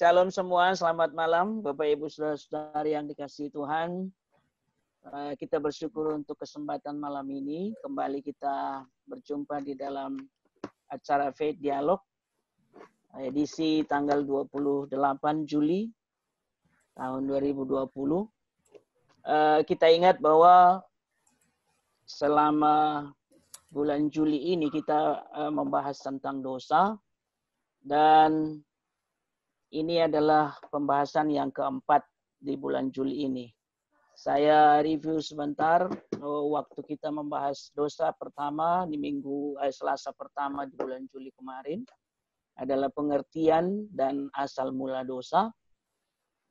Shalom semua, selamat malam Bapak Ibu Saudara-saudari yang dikasihi Tuhan. Kita bersyukur untuk kesempatan malam ini. Kembali kita berjumpa di dalam acara Faith Dialog, edisi tanggal 28 Juli tahun 2020. Kita ingat bahwa selama bulan Juli ini kita membahas tentang dosa, dan ini adalah pembahasan yang keempat di bulan Juli ini. Saya review sebentar waktu kita membahas dosa pertama di Selasa pertama di bulan Juli kemarin adalah pengertian dan asal mula dosa.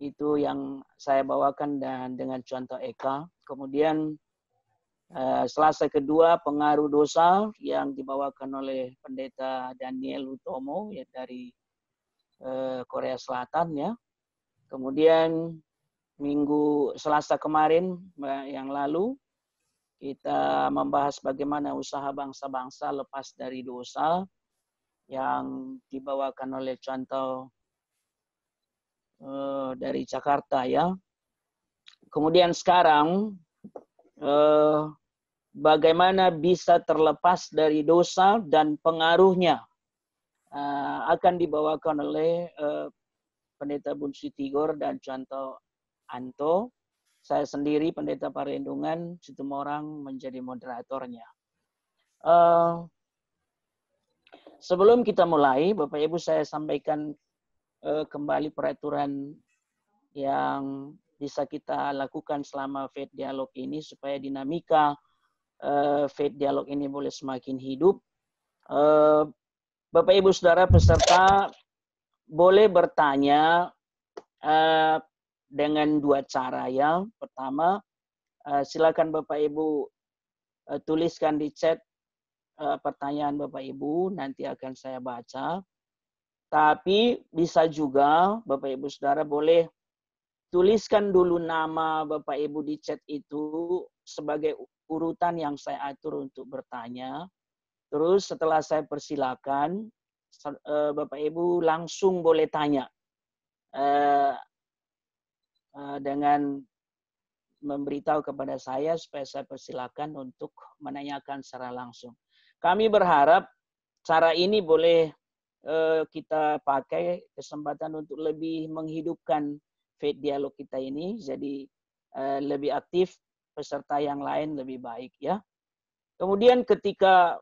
Itu yang saya bawakan dan dengan contoh Eka. Kemudian Selasa kedua pengaruh dosa yang dibawakan oleh Pendeta Daniel Utomo ya, dari Korea Selatan ya. Kemudian Selasa kemarin yang lalu kita membahas bagaimana usaha bangsa-bangsa lepas dari dosa yang dibawakan oleh contoh dari Jakarta ya. Kemudian sekarang bagaimana bisa terlepas dari dosa dan pengaruhnya akan dibawakan oleh Pendeta Bunsi Tigor dan contoh Anto. Saya sendiri Pendeta Parlindungan Situmorang menjadi moderatornya. Sebelum kita mulai, Bapak Ibu, saya sampaikan kembali peraturan yang bisa kita lakukan selama Faith Dialog ini supaya dinamika Faith Dialog ini boleh semakin hidup. Bapak Ibu Saudara peserta boleh bertanya dengan dua cara ya. Pertama, silakan Bapak Ibu tuliskan di chat pertanyaan Bapak Ibu, nanti akan saya baca. Tapi bisa juga Bapak Ibu Saudara boleh tuliskan dulu nama Bapak Ibu di chat itu sebagai urutan yang saya atur untuk bertanya. Terus setelah saya persilakan, Bapak Ibu langsung boleh tanya dengan memberitahu kepada saya supaya saya persilakan untuk menanyakan secara langsung. Kami berharap cara ini boleh kita pakai kesempatan untuk lebih menghidupkan Faith Dialog kita ini, jadi lebih aktif, peserta yang lain lebih baik ya. Kemudian ketika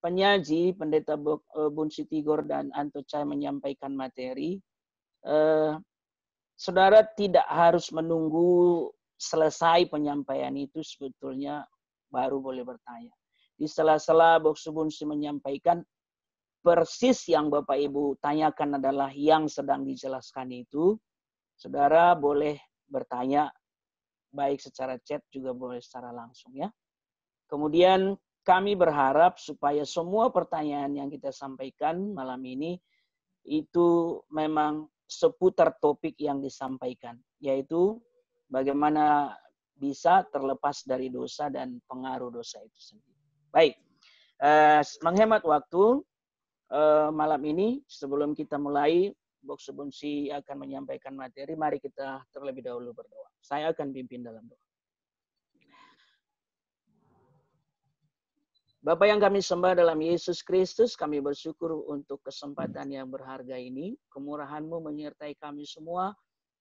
penyaji Pendeta Bunsi Tigor dan Anto Chai menyampaikan materi, saudara tidak harus menunggu selesai penyampaian itu sebetulnya baru boleh bertanya. Di sela-sela Boksu Bunsi menyampaikan, persis yang Bapak Ibu tanyakan adalah yang sedang dijelaskan itu, saudara boleh bertanya baik secara chat juga boleh secara langsung ya. Kemudian kami berharap supaya semua pertanyaan yang kita sampaikan malam ini itu memang seputar topik yang disampaikan, yaitu bagaimana bisa terlepas dari dosa dan pengaruh dosa itu sendiri. Baik, menghemat waktu malam ini, sebelum kita mulai, Boksu Bunsi akan menyampaikan materi, mari kita terlebih dahulu berdoa. Saya akan pimpin dalam doa. Bapa yang kami sembah dalam Yesus Kristus, kami bersyukur untuk kesempatan yang berharga ini. Kemurahan-Mu menyertai kami semua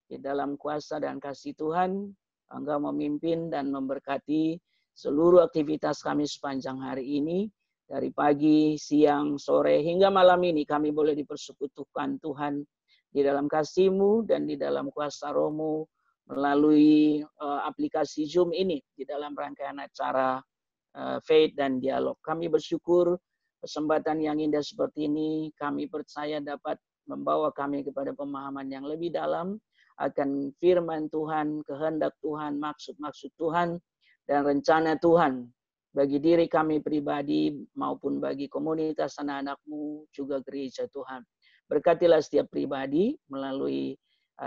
di dalam kuasa dan kasih Tuhan. Engkau memimpin dan memberkati seluruh aktivitas kami sepanjang hari ini. Dari pagi, siang, sore, hingga malam ini kami boleh dipersekutukan Tuhan di dalam kasih-Mu dan di dalam kuasa Roh-Mu melalui aplikasi Zoom ini di dalam rangkaian acara Faith dan Dialog. Kami bersyukur kesempatan yang indah seperti ini, kami percaya dapat membawa kami kepada pemahaman yang lebih dalam akan firman Tuhan, kehendak Tuhan, maksud-maksud Tuhan, dan rencana Tuhan bagi diri kami pribadi maupun bagi komunitas anak-anak-Mu, juga gereja Tuhan. Berkatilah setiap pribadi, melalui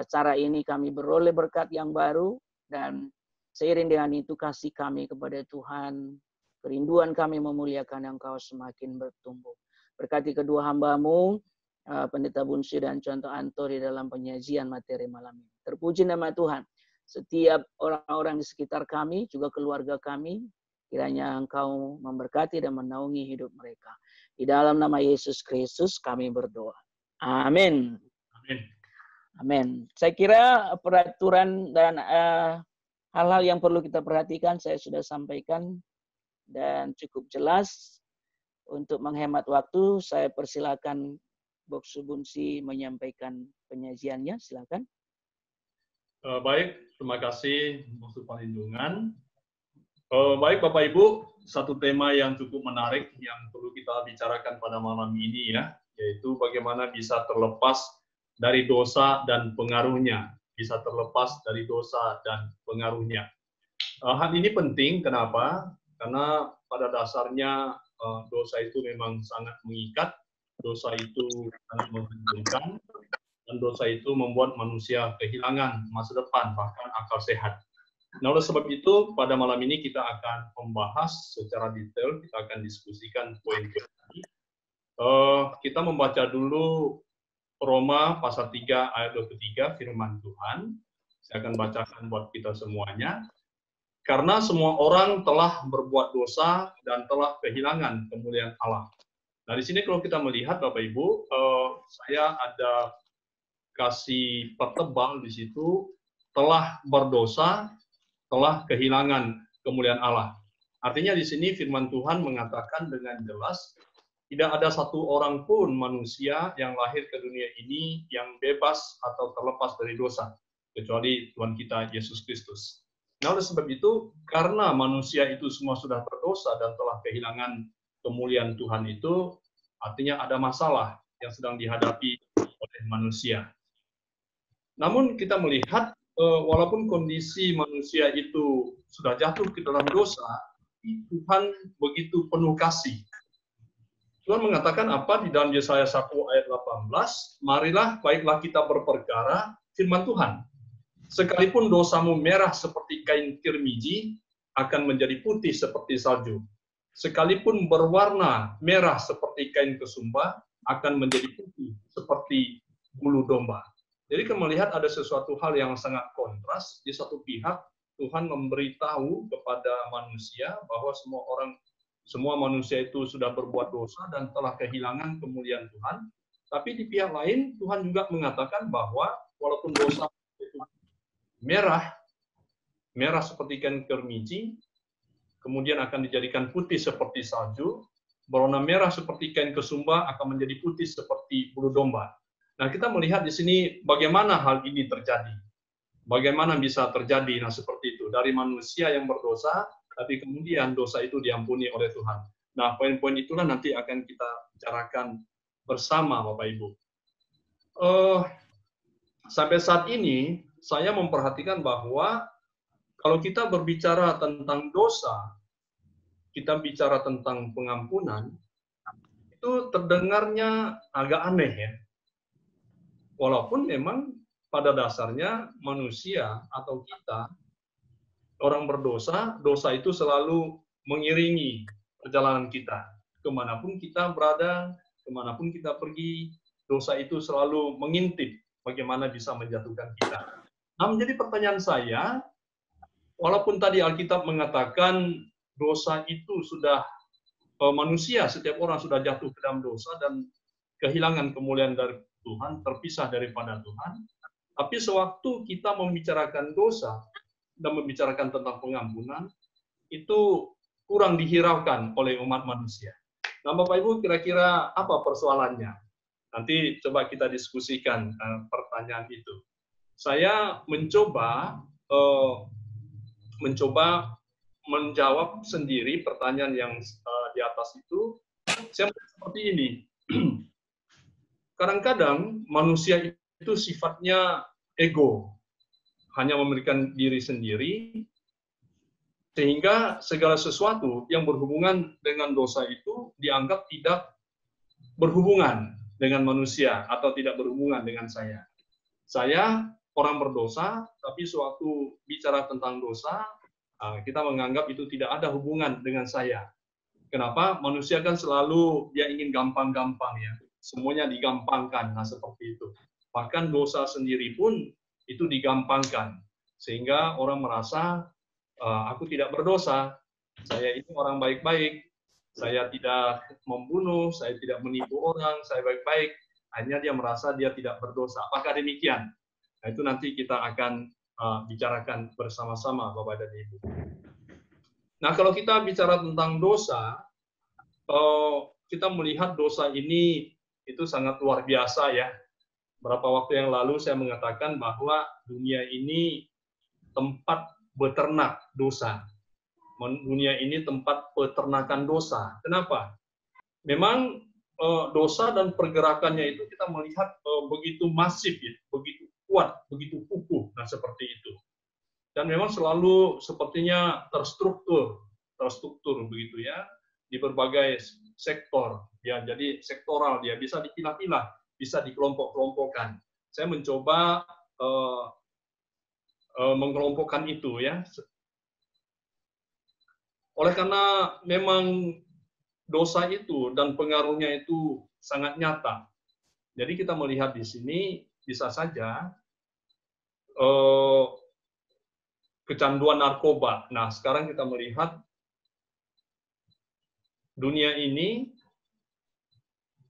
cara ini kami beroleh berkat yang baru, dan seiring dengan itu kasih kami kepada Tuhan, kerinduan kami memuliakan Engkau semakin bertumbuh. Berkati kedua hamba-Mu Pendeta Bunsi dan Contoh Anto di dalam penyajian materi malam ini. Terpuji nama Tuhan. Setiap orang-orang di sekitar kami, juga keluarga kami, kiranya Engkau memberkati dan menaungi hidup mereka. Di dalam nama Yesus Kristus kami berdoa. Amin. Amin. Amin. Saya kira peraturan dan hal-hal yang perlu kita perhatikan saya sudah sampaikan dan cukup jelas. Untuk menghemat waktu, saya persilakan Boksu Bunsi menyampaikan penyajiannya. Silakan. Baik, terima kasih Boksu Perlindungan. Baik Bapak Ibu, satu tema yang cukup menarik yang perlu kita bicarakan pada malam ini ya, yaitu bagaimana bisa terlepas dari dosa dan pengaruhnya. Bisa terlepas dari dosa dan pengaruhnya. Hal ini penting, kenapa? Karena pada dasarnya dosa itu memang sangat mengikat, dosa itu sangat menghantungkan, dan dosa itu membuat manusia kehilangan masa depan, bahkan akal sehat. Nah, oleh sebab itu, pada malam ini kita akan membahas secara detail, kita akan diskusikan poin-poin ini. Kita membaca dulu Roma pasal 3 ayat 23, firman Tuhan. Saya akan bacakan buat kita semuanya. Karena semua orang telah berbuat dosa dan telah kehilangan kemuliaan Allah. Nah, di sini kalau kita melihat, Bapak Ibu, saya ada kasih pertebal di situ, telah berdosa, telah kehilangan kemuliaan Allah. Artinya di sini firman Tuhan mengatakan dengan jelas, tidak ada satu orang pun manusia yang lahir ke dunia ini yang bebas atau terlepas dari dosa, kecuali Tuhan kita Yesus Kristus. Nah, oleh sebab itu, karena manusia itu semua sudah berdosa dan telah kehilangan kemuliaan Tuhan itu, artinya ada masalah yang sedang dihadapi oleh manusia. Namun kita melihat, walaupun kondisi manusia itu sudah jatuh ke dalam dosa, Tuhan begitu penuh kasih. Tuhan mengatakan apa di dalam Yesaya 1 ayat 18, marilah baiklah kita berperkara firman Tuhan. Sekalipun dosamu merah seperti kain kirmiji, akan menjadi putih seperti salju. Sekalipun berwarna merah seperti kain kesumba, akan menjadi putih seperti bulu domba. Jadi kita melihat ada sesuatu hal yang sangat kontras. Di satu pihak, Tuhan memberitahu kepada manusia bahwa semua manusia itu sudah berbuat dosa dan telah kehilangan kemuliaan Tuhan. Tapi di pihak lain, Tuhan juga mengatakan bahwa walaupun dosa itu merah seperti kain kirmiji, kemudian akan dijadikan putih seperti salju, berwarna merah seperti kain kesumba akan menjadi putih seperti bulu domba. Nah, kita melihat di sini bagaimana hal ini terjadi. Bagaimana bisa terjadi seperti itu dari manusia yang berdosa, tapi kemudian dosa itu diampuni oleh Tuhan. Nah, poin-poin itulah nanti akan kita bicarakan bersama Bapak Ibu. Sampai saat ini saya memperhatikan bahwa kalau kita berbicara tentang dosa, kita bicara tentang pengampunan, itu terdengarnya agak aneh ya. Walaupun memang pada dasarnya manusia atau kita, orang berdosa, dosa itu selalu mengiringi perjalanan kita. Kemanapun kita berada, kemanapun kita pergi, dosa itu selalu mengintip bagaimana bisa menjatuhkan kita. Nah, menjadi pertanyaan saya, walaupun tadi Alkitab mengatakan dosa itu sudah manusia, setiap orang sudah jatuh ke dalam dosa dan kehilangan kemuliaan dari Tuhan, terpisah daripada Tuhan, tapi sewaktu kita membicarakan dosa dan membicarakan tentang pengampunan, itu kurang dihiraukan oleh umat manusia. Nah, Bapak Ibu, kira-kira apa persoalannya? Nanti coba kita diskusikan pertanyaan itu. Saya mencoba menjawab sendiri pertanyaan yang di atas itu. Saya seperti ini. Kadang-kadang manusia itu sifatnya ego, hanya memikirkan diri sendiri, sehingga segala sesuatu yang berhubungan dengan dosa itu dianggap tidak berhubungan dengan manusia atau tidak berhubungan dengan saya. Saya orang berdosa, tapi sewaktu bicara tentang dosa, kita menganggap itu tidak ada hubungan dengan saya. Kenapa? Manusia kan selalu dia ingin gampang-gampang ya. semuanya digampangkan. Nah, seperti itu. Bahkan dosa sendiri pun itu digampangkan. Sehingga orang merasa, aku tidak berdosa, saya ini orang baik-baik, saya tidak membunuh, saya tidak menipu orang, saya baik-baik. Hanya dia merasa dia tidak berdosa. Apakah demikian? Nah, itu nanti kita akan bicarakan bersama-sama, Bapak dan Ibu. Nah, kalau kita bicara tentang dosa, kita melihat dosa ini itu sangat luar biasa ya. Beberapa waktu yang lalu saya mengatakan bahwa dunia ini tempat beternak dosa. Dunia ini tempat peternakan dosa. Kenapa? Memang dosa dan pergerakannya itu kita melihat begitu masif, ya, begitu kuat, begitu kukuh. Nah, seperti itu. Dan memang selalu sepertinya terstruktur begitu ya, di berbagai sektor. Ya, jadi sektoral, dia bisa dipilah-pilah, bisa dikelompok-kelompokkan. Saya mencoba mengelompokkan itu ya. Oleh karena memang dosa itu dan pengaruhnya itu sangat nyata. Jadi kita melihat di sini bisa saja kecanduan narkoba. Nah, sekarang kita melihat dunia ini,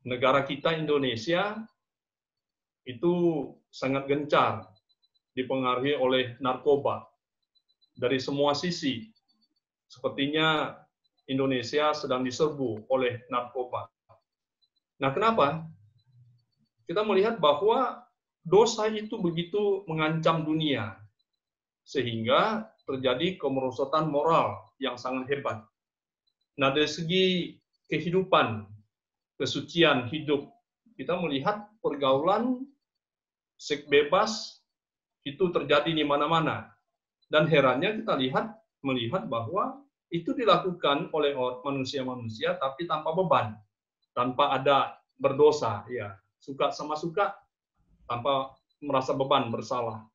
negara kita Indonesia itu sangat gencar dipengaruhi oleh narkoba dari semua sisi. Sepertinya Indonesia sedang diserbu oleh narkoba. Nah, kenapa? Kita melihat bahwa dosa itu begitu mengancam dunia, sehingga terjadi kemerosotan moral yang sangat hebat. Nah, dari segi kehidupan, kesucian hidup, kita melihat pergaulan seks bebas itu terjadi di mana-mana. Dan herannya kita melihat bahwa itu dilakukan oleh manusia-manusia tapi tanpa beban, tanpa ada berdosa, ya, suka sama suka tanpa merasa beban bersalah.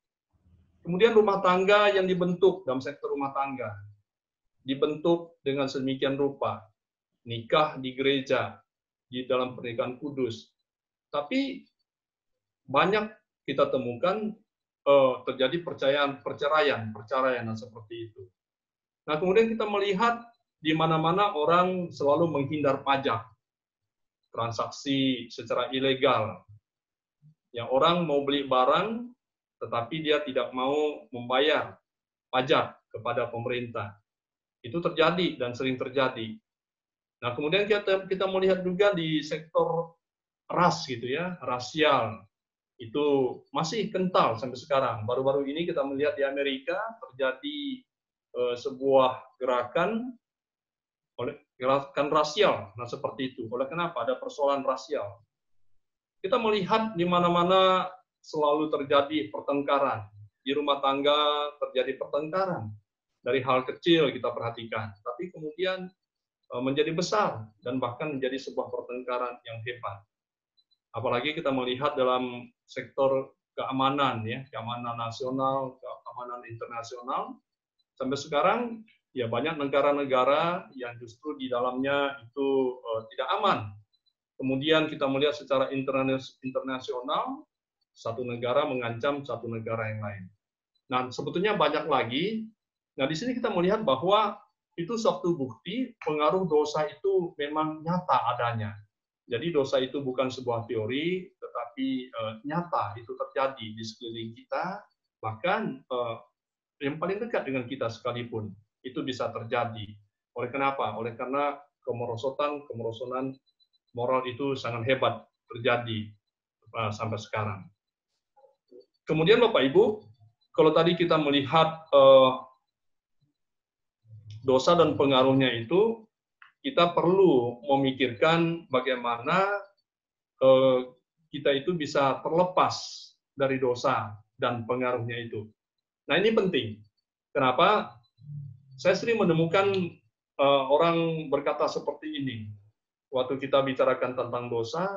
Kemudian rumah tangga yang dibentuk dalam sektor rumah tangga dibentuk dengan sedemikian rupa, nikah di gereja, di dalam pernikahan kudus. Tapi banyak kita temukan terjadi perceraian seperti itu. Nah, kemudian kita melihat di mana-mana orang selalu menghindar pajak, transaksi secara ilegal. Yang orang mau beli barang, tetapi dia tidak mau membayar pajak kepada pemerintah. Itu terjadi dan sering terjadi. Nah, kemudian kita melihat juga di sektor ras gitu ya, rasial. Itu masih kental sampai sekarang. Baru-baru ini kita melihat di Amerika terjadi sebuah gerakan rasial. Nah, seperti itu. Oleh kenapa? Ada persoalan rasial. Kita melihat di mana-mana selalu terjadi pertengkaran. Di rumah tangga terjadi pertengkaran. Dari hal kecil kita perhatikan. Tapi kemudian menjadi besar dan bahkan menjadi sebuah pertengkaran yang hebat. Apalagi kita melihat dalam sektor keamanan, ya, keamanan nasional, keamanan internasional. Sampai sekarang, ya banyak negara-negara yang justru di dalamnya itu tidak aman. Kemudian kita melihat secara internasional, satu negara mengancam satu negara yang lain. Nah, sebetulnya banyak lagi. Nah, di sini kita melihat bahwa itu suatu bukti pengaruh dosa itu memang nyata adanya. Jadi dosa itu bukan sebuah teori, tetapi nyata itu terjadi di sekeliling kita, bahkan yang paling dekat dengan kita sekalipun itu bisa terjadi. Oleh kenapa? Oleh karena kemerosotan moral itu sangat hebat terjadi sampai sekarang. Kemudian Bapak Ibu, kalau tadi kita melihat dosa dan pengaruhnya itu, kita perlu memikirkan bagaimana kita itu bisa terlepas dari dosa dan pengaruhnya itu. Nah, ini penting. Kenapa? Saya sering menemukan orang berkata seperti ini. Waktu kita bicarakan tentang dosa,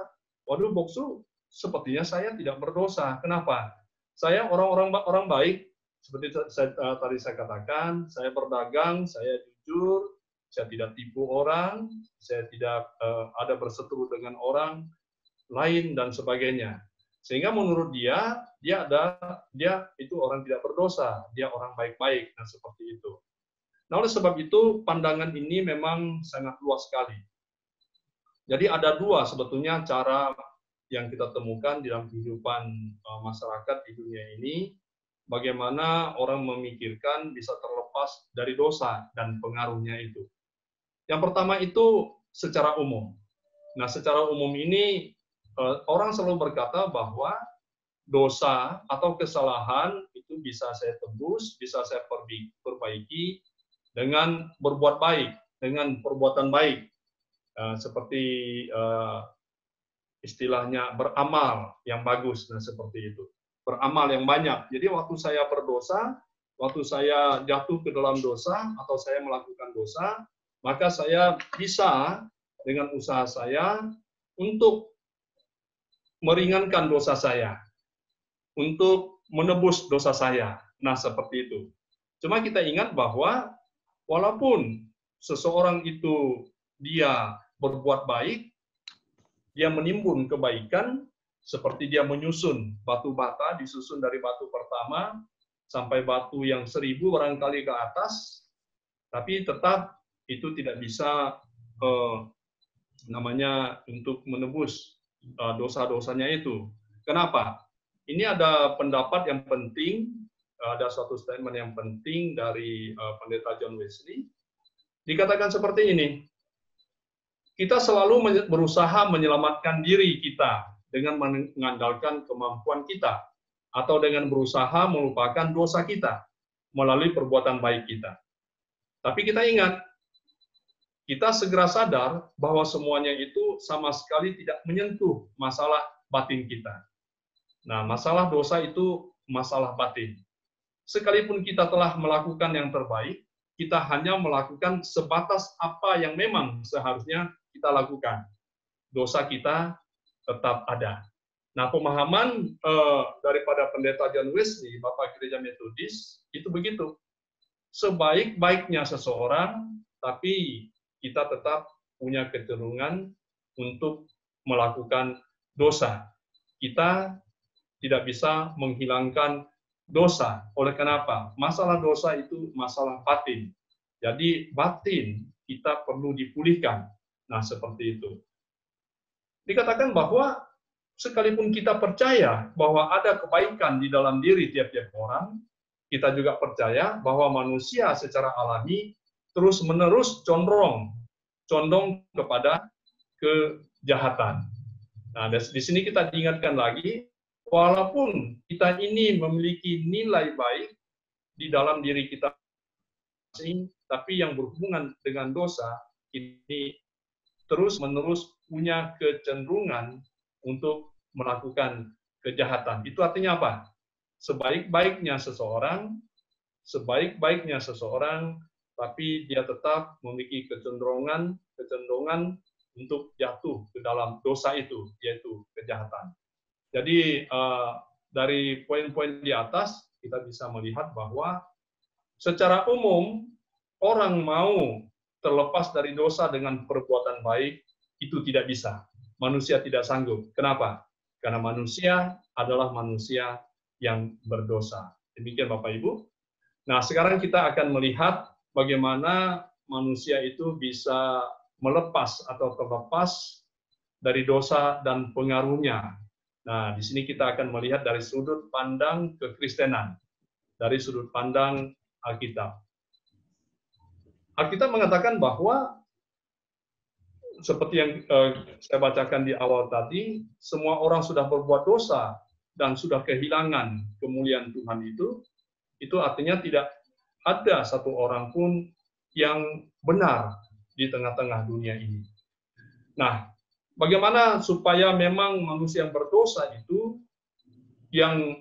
waduh Boksu, sepertinya saya tidak berdosa. Kenapa? Saya orang baik, seperti tadi saya katakan, saya berdagang, saya jujur, saya tidak tipu orang, saya tidak ada berseteru dengan orang. lain dan sebagainya. Sehingga menurut dia itu orang tidak berdosa, dia orang baik-baik dan seperti itu. Nah, oleh sebab itu pandangan ini memang sangat luas sekali. Jadi ada dua sebetulnya cara yang kita temukan di dalam kehidupan masyarakat di dunia ini, bagaimana orang memikirkan bisa terlepas dari dosa dan pengaruhnya itu. Yang pertama itu secara umum. Nah, secara umum ini orang selalu berkata bahwa dosa atau kesalahan itu bisa saya tebus, bisa saya perbaiki dengan berbuat baik, dengan perbuatan baik. Seperti istilahnya beramal yang bagus dan seperti itu. Beramal yang banyak. Jadi waktu saya berdosa, waktu saya jatuh ke dalam dosa atau saya melakukan dosa, maka saya bisa dengan usaha saya untuk meringankan dosa saya, untuk menebus dosa saya. Nah, seperti itu. Cuma kita ingat bahwa walaupun seseorang itu dia berbuat baik, dia menimbun kebaikan, seperti dia menyusun batu bata, disusun dari batu pertama sampai batu yang 1000 barangkali ke atas, tapi tetap itu tidak bisa untuk menebus dosa-dosanya itu. Kenapa? Ini ada pendapat yang penting, ada suatu statement yang penting dari Pendeta John Wesley. Dikatakan seperti ini, kita selalu berusaha menyelamatkan diri kita dengan mengandalkan kemampuan kita, atau dengan berusaha melupakan dosa kita melalui perbuatan baik kita. Tapi kita ingat, kita segera sadar bahwa semuanya itu sama sekali tidak menyentuh masalah batin kita. Nah, masalah dosa itu masalah batin. Sekalipun kita telah melakukan yang terbaik, kita hanya melakukan sebatas apa yang memang seharusnya kita lakukan. Dosa kita tetap ada. Nah, pemahaman daripada Pendeta John Wesley, Bapak Gereja Metodis, itu begitu. Sebaik-baiknya seseorang, tapi kita tetap punya kecenderungan untuk melakukan dosa. Kita tidak bisa menghilangkan dosa. Oleh kenapa? Masalah dosa itu masalah batin. Jadi batin kita perlu dipulihkan. Nah, seperti itu. Dikatakan bahwa sekalipun kita percaya bahwa ada kebaikan di dalam diri tiap-tiap orang, kita juga percaya bahwa manusia secara alami terus-menerus condong kepada kejahatan. Nah, di sini kita diingatkan lagi, walaupun kita ini memiliki nilai baik di dalam diri kita, tapi yang berhubungan dengan dosa, ini terus-menerus punya kecenderungan untuk melakukan kejahatan. Itu artinya apa? Sebaik-baiknya seseorang, tapi dia tetap memiliki kecenderungan untuk jatuh ke dalam dosa itu, yaitu kejahatan. Jadi dari poin-poin di atas kita bisa melihat bahwa secara umum orang mau terlepas dari dosa dengan perbuatan baik itu tidak bisa. Manusia tidak sanggup. Kenapa? Karena manusia adalah manusia yang berdosa. Demikian Bapak Ibu. Nah, sekarang kita akan melihat bagaimana manusia itu bisa melepas atau terlepas dari dosa dan pengaruhnya. Nah, di sini kita akan melihat dari sudut pandang kekristenan, dari sudut pandang Alkitab. Alkitab mengatakan bahwa seperti yang saya bacakan di awal tadi, semua orang sudah berbuat dosa dan sudah kehilangan kemuliaan Tuhan itu artinya tidak ada satu orang pun yang benar di tengah-tengah dunia ini. Nah, bagaimana supaya memang manusia yang berdosa itu, yang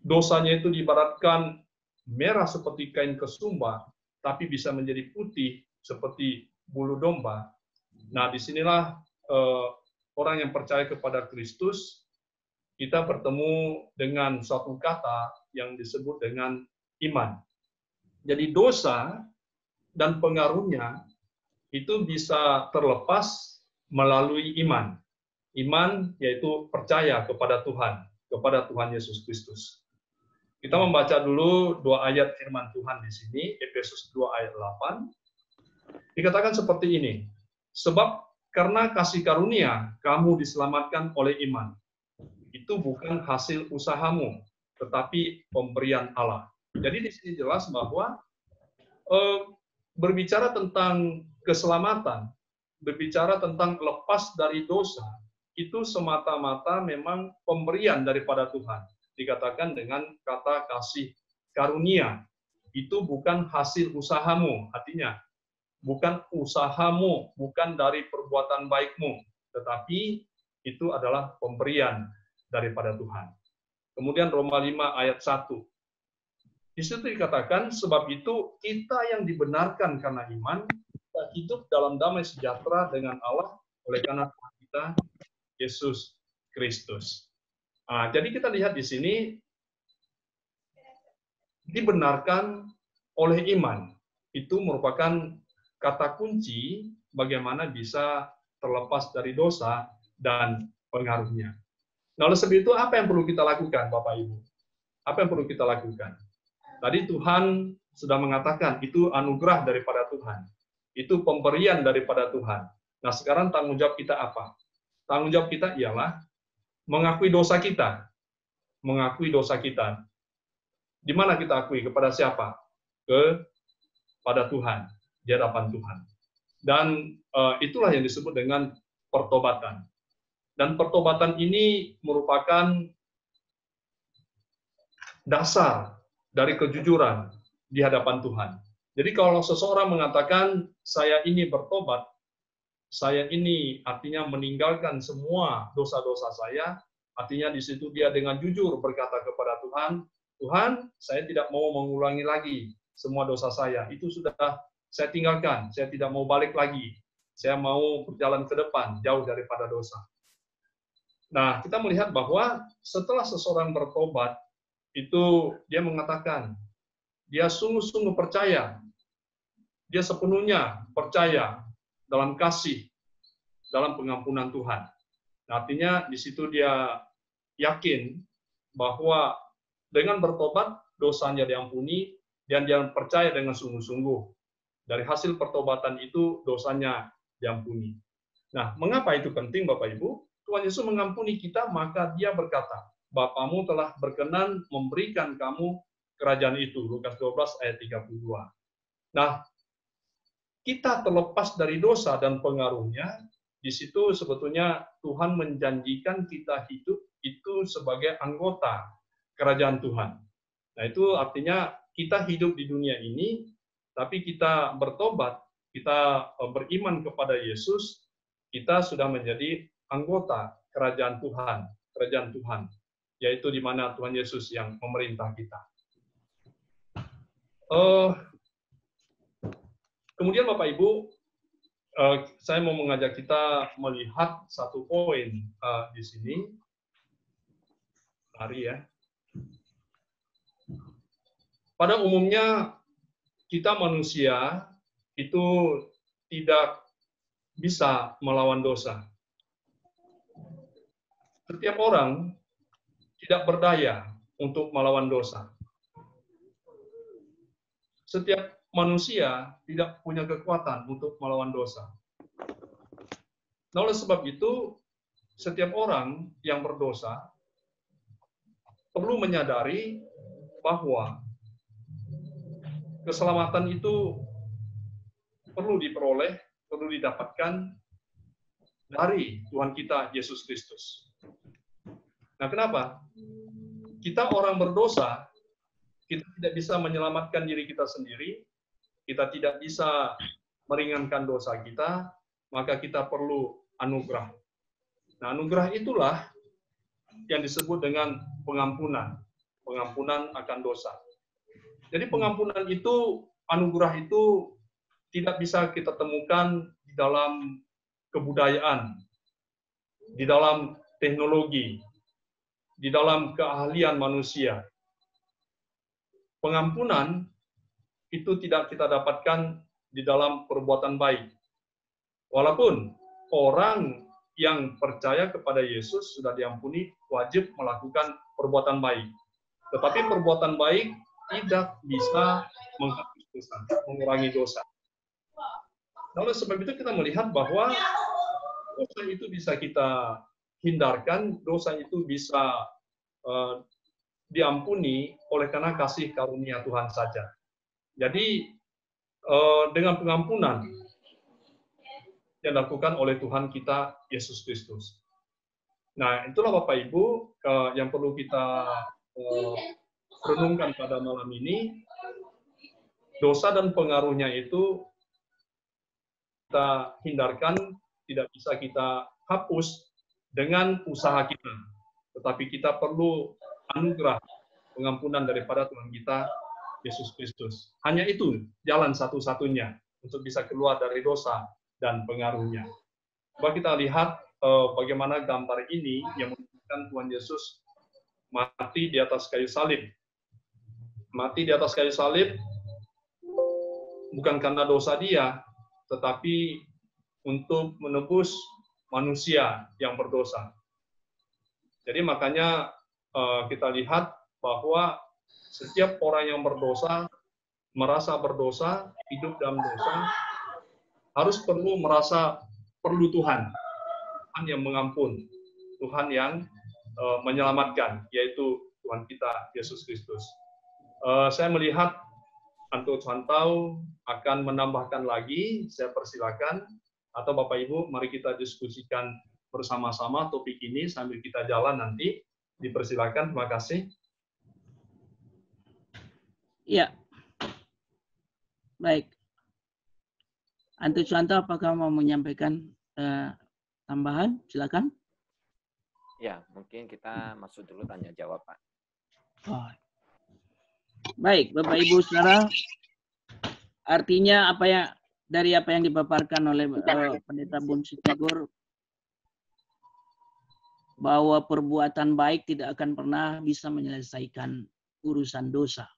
dosanya itu diibaratkan merah seperti kain kesumba, tapi bisa menjadi putih seperti bulu domba. Nah, disinilah orang yang percaya kepada Kristus, kita bertemu dengan suatu kata yang disebut dengan iman. Jadi dosa dan pengaruhnya itu bisa terlepas melalui iman. Iman yaitu percaya kepada Tuhan Yesus Kristus. Kita membaca dulu 2 ayat firman Tuhan di sini, Efesus 2 ayat 8. Dikatakan seperti ini, sebab karena kasih karunia kamu diselamatkan oleh iman. Itu bukan hasil usahamu, tetapi pemberian Allah. Jadi di sini jelas bahwa berbicara tentang keselamatan, berbicara tentang lepas dari dosa, itu semata-mata memang pemberian daripada Tuhan. Dikatakan dengan kata kasih karunia. Itu bukan hasil usahamu, artinya bukan usahamu, bukan dari perbuatan baikmu, tetapi itu adalah pemberian daripada Tuhan. Kemudian Roma 5 ayat 1. Di situ dikatakan, sebab itu kita yang dibenarkan karena iman, kita hidup dalam damai sejahtera dengan Allah oleh karena Tuhan kita, Yesus Kristus. Nah, jadi kita lihat di sini, dibenarkan oleh iman. Itu merupakan kata kunci bagaimana bisa terlepas dari dosa dan pengaruhnya. Nah, oleh sebab itu, apa yang perlu kita lakukan, Bapak Ibu? Apa yang perlu kita lakukan? Tadi Tuhan sudah mengatakan, itu anugerah daripada Tuhan. Itu pemberian daripada Tuhan. Nah, sekarang tanggung jawab kita apa? Tanggung jawab kita ialah mengakui dosa kita. Mengakui dosa kita. Di mana kita akui? Kepada siapa? Kepada Tuhan. Di hadapan Tuhan. Dan itulah yang disebut dengan pertobatan. Dan pertobatan ini merupakan dasar dari kejujuran di hadapan Tuhan. Jadi kalau seseorang mengatakan, saya ini bertobat, saya ini artinya meninggalkan semua dosa-dosa saya, artinya di situ dia dengan jujur berkata kepada Tuhan, Tuhan, saya tidak mau mengulangi lagi semua dosa saya. Itu sudah saya tinggalkan, saya tidak mau balik lagi. Saya mau berjalan ke depan, jauh daripada dosa. Nah, kita melihat bahwa setelah seseorang bertobat, itu dia mengatakan, dia sungguh-sungguh percaya, dia sepenuhnya percaya dalam kasih, dalam pengampunan Tuhan. Nah, artinya di situ dia yakin bahwa dengan bertobat, dosanya diampuni, dan dia percaya dengan sungguh-sungguh. Dari hasil pertobatan itu, dosanya diampuni. Nah, mengapa itu penting, Bapak Ibu? Tuhan Yesus mengampuni kita, maka dia berkata, Bapamu telah berkenan memberikan kamu kerajaan itu. Lukas 12 ayat 32. Nah, kita terlepas dari dosa dan pengaruhnya, di situ sebetulnya Tuhan menjanjikan kita hidup itu sebagai anggota kerajaan Tuhan. Nah, itu artinya kita hidup di dunia ini, tapi kita bertobat, kita beriman kepada Yesus, kita sudah menjadi anggota kerajaan Tuhan, yaitu di mana Tuhan Yesus yang memerintah kita. Kemudian Bapak Ibu, saya mau mengajak kita melihat satu poin di sini. Mari ya. Pada umumnya kita manusia itu tidak bisa melawan dosa. Setiap orang tidak berdaya untuk melawan dosa. Setiap manusia tidak punya kekuatan untuk melawan dosa. Nah, oleh sebab itu, setiap orang yang berdosa perlu menyadari bahwa keselamatan itu perlu diperoleh, perlu didapatkan dari Tuhan kita Yesus Kristus. Nah, kenapa? Kita orang berdosa, kita tidak bisa menyelamatkan diri kita sendiri, kita tidak bisa meringankan dosa kita, maka kita perlu anugerah. Nah, anugerah itulah yang disebut dengan pengampunan akan dosa. Jadi pengampunan itu, anugerah itu tidak bisa kita temukan di dalam kebudayaan, di dalam teknologi, di dalam keahlian manusia. Pengampunan itu tidak kita dapatkan di dalam perbuatan baik. Walaupun orang yang percaya kepada Yesus sudah diampuni, wajib melakukan perbuatan baik. Tetapi perbuatan baik tidak bisa menghapus dosa, mengurangi dosa. Oleh sebab itu kita melihat bahwa dosa itu bisa kita hindarkan, dosa itu bisa diampuni oleh karena kasih karunia Tuhan saja. Jadi dengan pengampunan yang dilakukan oleh Tuhan kita Yesus Kristus. Nah, itulah Bapak Ibu yang perlu kita renungkan pada malam ini. Dosa dan pengaruhnya itu kita hindarkan, tidak bisa kita hapus dengan usaha kita. Tetapi kita perlu anugerah pengampunan daripada Tuhan kita Yesus Kristus. Hanya itu jalan satu-satunya untuk bisa keluar dari dosa dan pengaruhnya. Coba kita lihat bagaimana gambar ini yang menunjukkan Tuhan Yesus mati di atas kayu salib. Mati di atas kayu salib bukan karena dosa dia, tetapi untuk menebus manusia yang berdosa. Jadi makanya kita lihat bahwa setiap orang yang berdosa, merasa berdosa, hidup dalam dosa, harus merasa perlu Tuhan. Tuhan yang mengampun, Tuhan yang menyelamatkan, yaitu Tuhan kita, Yesus Kristus. Saya melihat Anto Chantau akan menambahkan lagi, saya persilakan, atau Bapak Ibu, mari kita diskusikan bersama-sama topik ini sambil kita jalan nanti. Dipersilakan, terima kasih. Ya, baik. Anto Chantau, apakah mau menyampaikan tambahan? Silakan. Ya, mungkin kita masuk dulu tanya jawab, Pak. Oh. Baik, Bapak Ibu Saudara, artinya dari apa yang dipaparkan oleh Pendeta Bun Sitagur, bahwa perbuatan baik tidak akan pernah bisa menyelesaikan urusan dosa.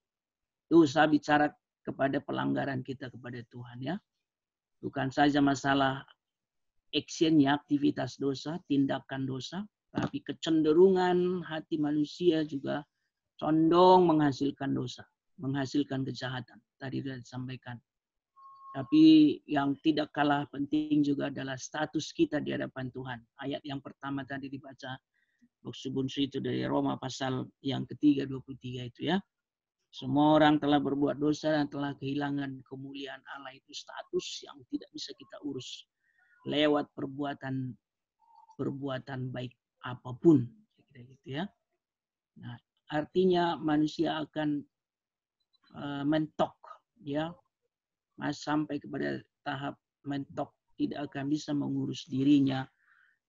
Dosa bicara kepada pelanggaran kita kepada Tuhan, ya. Bukan saja masalah actionnya, aktivitas dosa, tindakan dosa, tapi kecenderungan hati manusia juga condong menghasilkan dosa, menghasilkan kejahatan. Tadi sudah disampaikan. Tapi yang tidak kalah penting juga adalah status kita di hadapan Tuhan. Ayat yang pertama tadi dibaca Boksu Bunsu itu dari Roma pasal yang ketiga 23 itu, ya. Semua orang telah berbuat dosa dan telah kehilangan kemuliaan Allah. Itu status yang tidak bisa kita urus lewat perbuatan baik apapun, gitu, ya. Nah, artinya manusia akan mentok, ya, sampai kepada tahap mentok, tidak akan bisa mengurus dirinya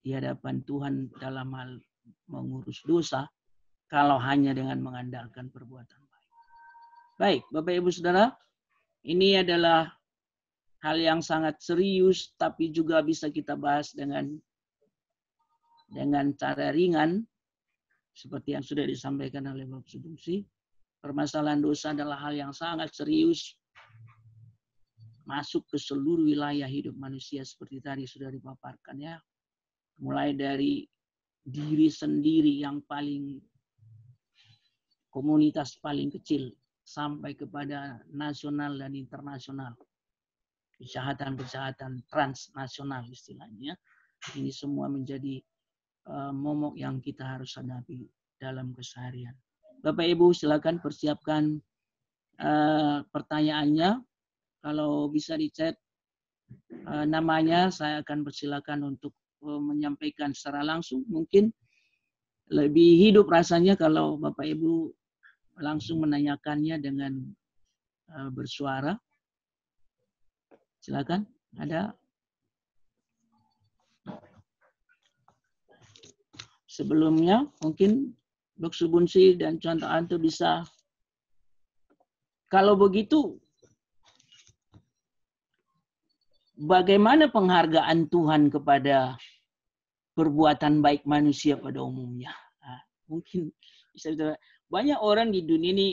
di hadapan Tuhan dalam hal mengurus dosa kalau hanya dengan mengandalkan perbuatan baik. Baik, Bapak Ibu Saudara, ini adalah hal yang sangat serius, tapi juga bisa kita bahas dengan cara ringan, seperti yang sudah disampaikan oleh Bapak Subungsi. Permasalahan dosa adalah hal yang sangat serius, masuk ke seluruh wilayah hidup manusia seperti tadi sudah dipaparkan, ya. Mulai dari diri sendiri yang paling, komunitas paling kecil, sampai kepada nasional dan internasional. Kejahatan-kejahatan transnasional istilahnya. Ini semua menjadi momok yang kita harus hadapi dalam keseharian. Bapak Ibu silakan persiapkan pertanyaannya. Kalau bisa di-chat namanya, saya akan persilakan untuk menyampaikan secara langsung. Mungkin lebih hidup rasanya kalau Bapak Ibu langsung menanyakannya dengan bersuara. Silakan. Ada? Sebelumnya mungkin Dok Subunsi dan Contoh Anto bisa, kalau begitu, bagaimana penghargaan Tuhan kepada perbuatan baik manusia pada umumnya? Nah, mungkin bisa banyak orang di dunia ini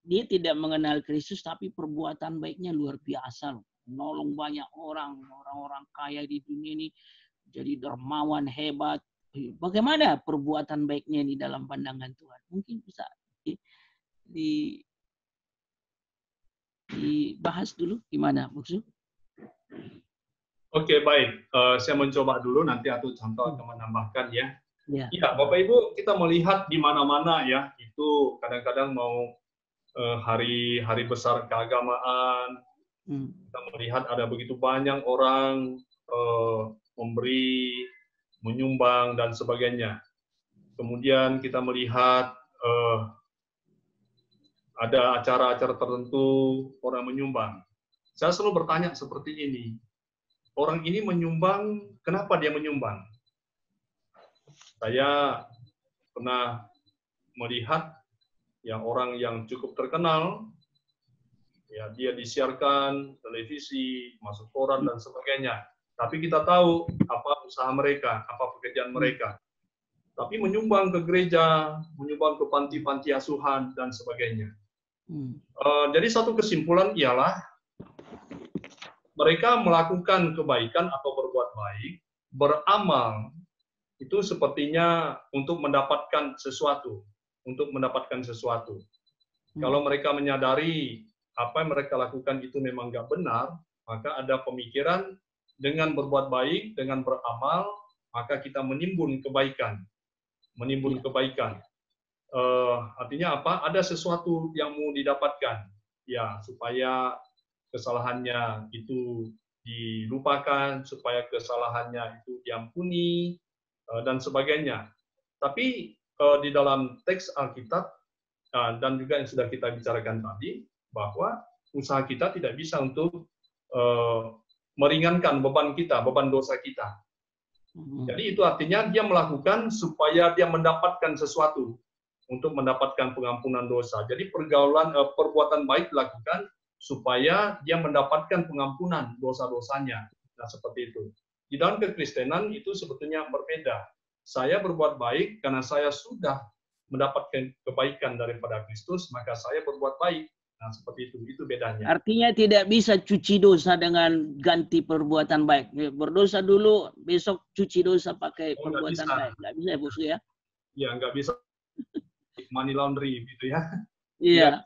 dia tidak mengenal Kristus, tapi perbuatan baiknya luar biasa loh. Menolong banyak orang kaya di dunia ini jadi dermawan, hebat. Bagaimana perbuatan baiknya di dalam pandangan Tuhan? Mungkin bisa dibahas dulu gimana, Buksu? Oke, baik. Saya mencoba dulu, nanti Atut Santo akan menambahkan ya. Ya. Iya, Bapak Ibu, kita melihat di mana-mana ya, itu kadang-kadang mau hari besar keagamaan, kita melihat ada begitu banyak orang memberi, menyumbang, dan sebagainya. Kemudian kita melihat ada acara-acara tertentu orang menyumbang. Saya selalu bertanya seperti ini, orang ini menyumbang, kenapa dia menyumbang? Saya pernah melihat ya orang yang cukup terkenal, ya dia disiarkan televisi, masuk koran dan sebagainya. Tapi kita tahu apa usaha mereka, apa pekerjaan mereka. Tapi menyumbang ke gereja, menyumbang ke panti-panti asuhan dan sebagainya. Jadi satu kesimpulan ialah mereka melakukan kebaikan atau berbuat baik, beramal itu sepertinya untuk mendapatkan sesuatu, Kalau mereka menyadari apa yang mereka lakukan itu memang nggak benar, maka ada pemikiran dengan berbuat baik, dengan beramal, maka kita menimbun kebaikan. Artinya apa? Ada sesuatu yang mau didapatkan, ya supaya kesalahannya itu dilupakan, supaya kesalahannya itu diampuni, dan sebagainya. Tapi di dalam teks Alkitab dan juga yang sudah kita bicarakan tadi, bahwa usaha kita tidak bisa untuk meringankan beban kita, beban dosa kita. Jadi itu artinya dia melakukan supaya dia mendapatkan sesuatu untuk mendapatkan pengampunan dosa. Jadi perbuatan baik dilakukan supaya dia mendapatkan pengampunan dosa-dosanya. Nah, seperti itu. Di dalam kekristenan itu sebetulnya berbeda. Saya berbuat baik karena saya sudah mendapatkan kebaikan daripada Kristus, maka saya berbuat baik. Nah, seperti itu bedanya. Artinya tidak bisa cuci dosa dengan ganti perbuatan baik. Berdosa dulu, besok cuci dosa pakai perbuatan baik. Nggak bisa ya, Bos ya? Iya, nggak bisa. Money laundry gitu ya. Iya.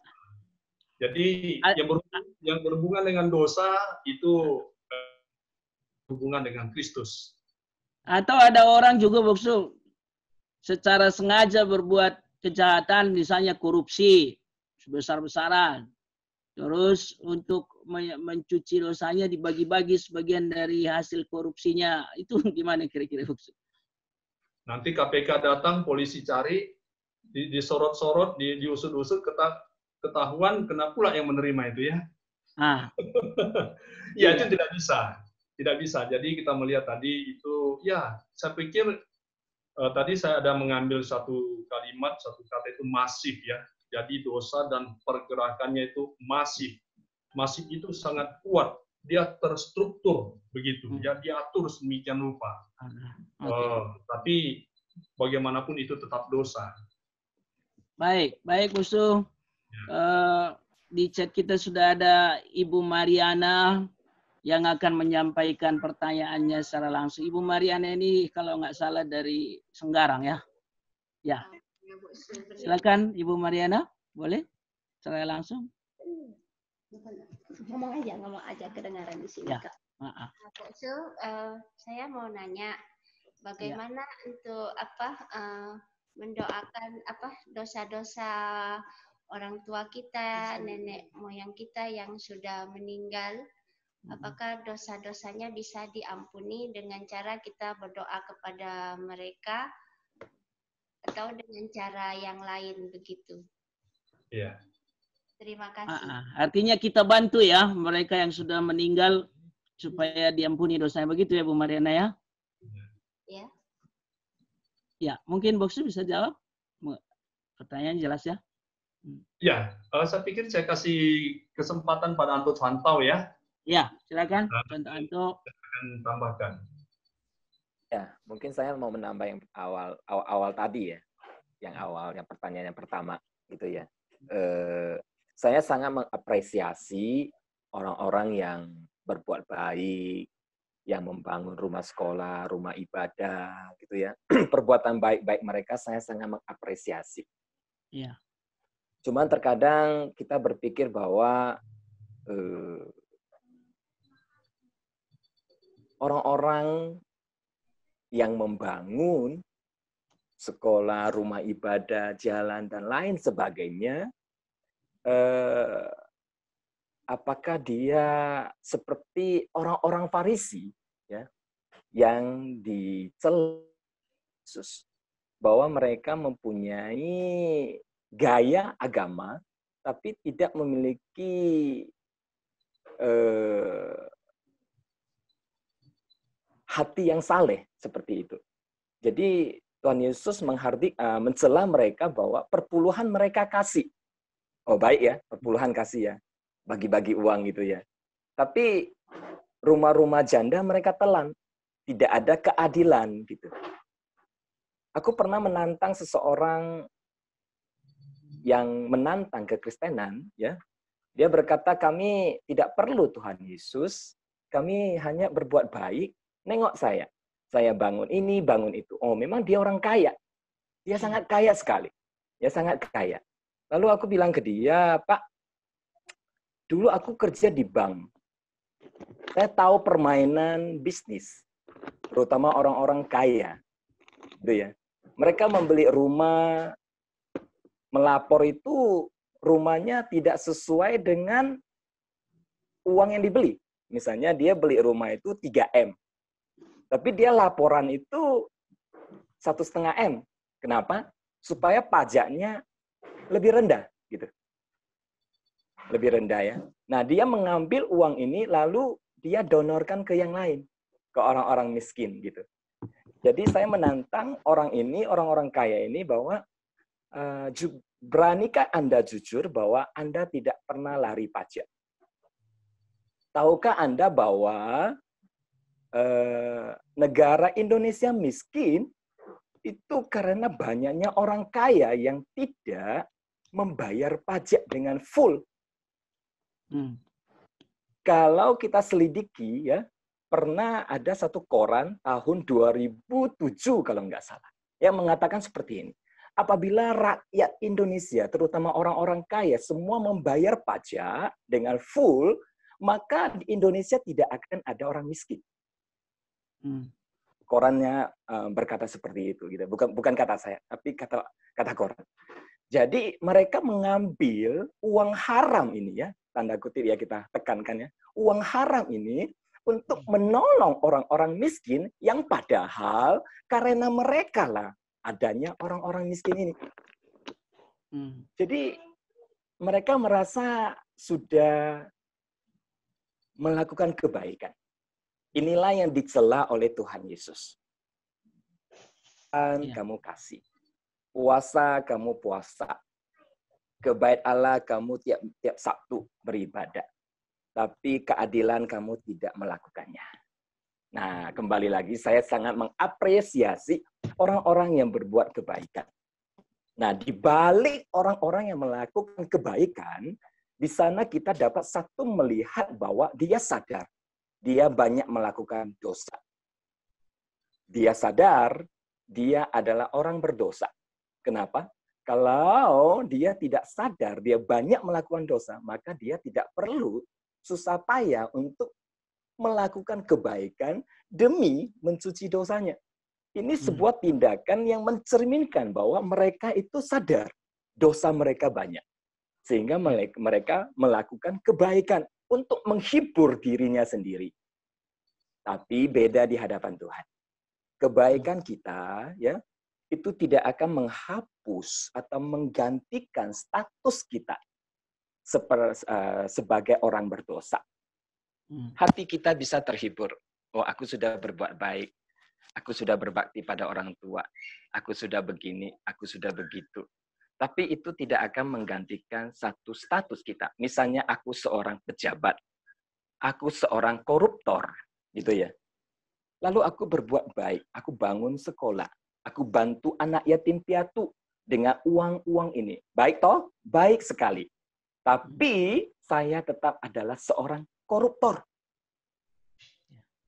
Jadi yang berhubungan dengan dosa itu hubungan dengan Kristus. Atau ada orang juga, Boksu, secara sengaja berbuat kejahatan, misalnya korupsi sebesar-besaran. Terus untuk mencuci dosanya dibagi-bagi sebagian dari hasil korupsinya. Itu gimana kira-kira, Boksu? Nanti KPK datang, polisi cari, disorot-sorot, diusut-usut, ketahuan kena pula yang menerima itu ya. Ya, itu tidak bisa. Tidak bisa. Jadi kita melihat tadi itu, ya saya pikir tadi saya ada mengambil satu kata itu masif ya. Jadi dosa dan pergerakannya itu masif. Masif itu sangat kuat. Dia terstruktur begitu. Ya, diatur sedemikian rupa. Tapi bagaimanapun itu tetap dosa. Baik, Busu. Di chat kita sudah ada Ibu Mariana yang akan menyampaikan pertanyaannya secara langsung. Ibu Mariana ini kalau nggak salah dari Senggarang ya. Ya. Silakan Ibu Mariana, boleh? Secara langsung. Ngomong aja kedengaran di sini, ya. Kak. So, saya mau nanya bagaimana untuk mendoakan dosa-dosa orang tua kita, nenek moyang kita yang sudah meninggal. Apakah dosa-dosanya bisa diampuni dengan cara kita berdoa kepada mereka atau dengan cara yang lain begitu? Iya. Terima kasih. Artinya kita bantu ya mereka yang sudah meninggal supaya diampuni dosanya, begitu ya Bu Mariana ya? Ya. Ya, mungkin Boksu bisa jawab. Pertanyaan jelas ya? Ya, saya pikir saya kasih kesempatan pada Anto Santau ya. Ya, silakan. Anto. Saya akan tambahkan. Ya, mungkin saya mau menambah yang awal tadi ya, yang pertanyaan yang pertama gitu ya. Saya sangat mengapresiasi orang-orang yang berbuat baik, yang membangun rumah sekolah, rumah ibadah, gitu ya. Perbuatan baik-baik mereka saya sangat mengapresiasi. Iya. Cuman terkadang kita berpikir bahwa orang-orang yang membangun sekolah, rumah ibadah, jalan, dan lain sebagainya, apakah dia seperti orang-orang Farisi ya, yang dicela Yesus bahwa mereka mempunyai gaya agama tapi tidak memiliki hati yang saleh seperti itu. Jadi Tuhan Yesus mencela mereka bahwa perpuluhan mereka kasih. Oh baik ya, perpuluhan kasih ya. Bagi-bagi uang gitu ya. Tapi rumah-rumah janda mereka telan. Tidak ada keadilan gitu. Aku pernah menantang seseorang yang menantang kekristenan ya. Dia berkata, kami tidak perlu Tuhan Yesus, kami hanya berbuat baik. Nengok saya bangun ini, bangun itu. Oh, memang dia orang kaya. Dia sangat kaya sekali. Dia sangat kaya. Lalu aku bilang ke dia, Pak, dulu aku kerja di bank. Saya tahu permainan bisnis, terutama orang-orang kaya. Gitu ya. Mereka membeli rumah, melapor itu rumahnya tidak sesuai dengan uang yang dibeli. Misalnya dia beli rumah itu 3M. Tapi dia laporan itu 1,5 M. Kenapa? Supaya pajaknya lebih rendah, gitu. Lebih rendah ya. Nah, dia mengambil uang ini lalu dia donorkan ke yang lain, ke orang-orang miskin, gitu. Jadi saya menantang orang ini, orang-orang kaya ini bahwa beranikah Anda jujur bahwa Anda tidak pernah lari pajak? Tahukah Anda bahwa negara Indonesia miskin itu karena banyaknya orang kaya yang tidak membayar pajak dengan full. Kalau kita selidiki ya, pernah ada satu koran tahun 2007 kalau nggak salah yang mengatakan seperti ini. Apabila rakyat Indonesia, terutama orang-orang kaya, semua membayar pajak dengan full, maka di Indonesia tidak akan ada orang miskin. Korannya berkata seperti itu, gitu. Bukan kata saya, tapi kata koran. Jadi mereka mengambil uang haram ini ya, tanda kutip ya kita tekankan ya, uang haram ini untuk menolong orang-orang miskin yang padahal karena mereka lah adanya orang-orang miskin ini. Jadi mereka merasa sudah melakukan kebaikan. Inilah yang dicela oleh Tuhan Yesus. Kamu kasih. Puasa, kamu puasa. Ke bait Allah, kamu tiap Sabtu beribadah. Tapi keadilan kamu tidak melakukannya. Nah, kembali lagi, saya sangat mengapresiasi orang-orang yang berbuat kebaikan. Nah, di balik orang-orang yang melakukan kebaikan, di sana kita dapat satu melihat bahwa dia sadar. Dia banyak melakukan dosa. Dia sadar dia adalah orang berdosa. Kenapa? Kalau dia tidak sadar dia banyak melakukan dosa, maka dia tidak perlu susah payah untuk melakukan kebaikan demi mencuci dosanya. Ini sebuah tindakan yang mencerminkan bahwa mereka itu sadar dosa mereka banyak. Sehingga mereka melakukan kebaikan untuk menghibur dirinya sendiri. Tapi beda di hadapan Tuhan. Kebaikan kita ya itu tidak akan menghapus atau menggantikan status kita sebagai orang berdosa. Hati kita bisa terhibur. Oh, aku sudah berbuat baik. Aku sudah berbakti pada orang tua. Aku sudah begini, aku sudah begitu. Tapi itu tidak akan menggantikan satu status kita. Misalnya aku seorang pejabat. Aku seorang koruptor. Gitu ya. Lalu aku berbuat baik. Aku bangun sekolah. Aku bantu anak yatim piatu dengan uang-uang ini. Baik toh? Baik sekali. Tapi saya tetap adalah seorang koruptor.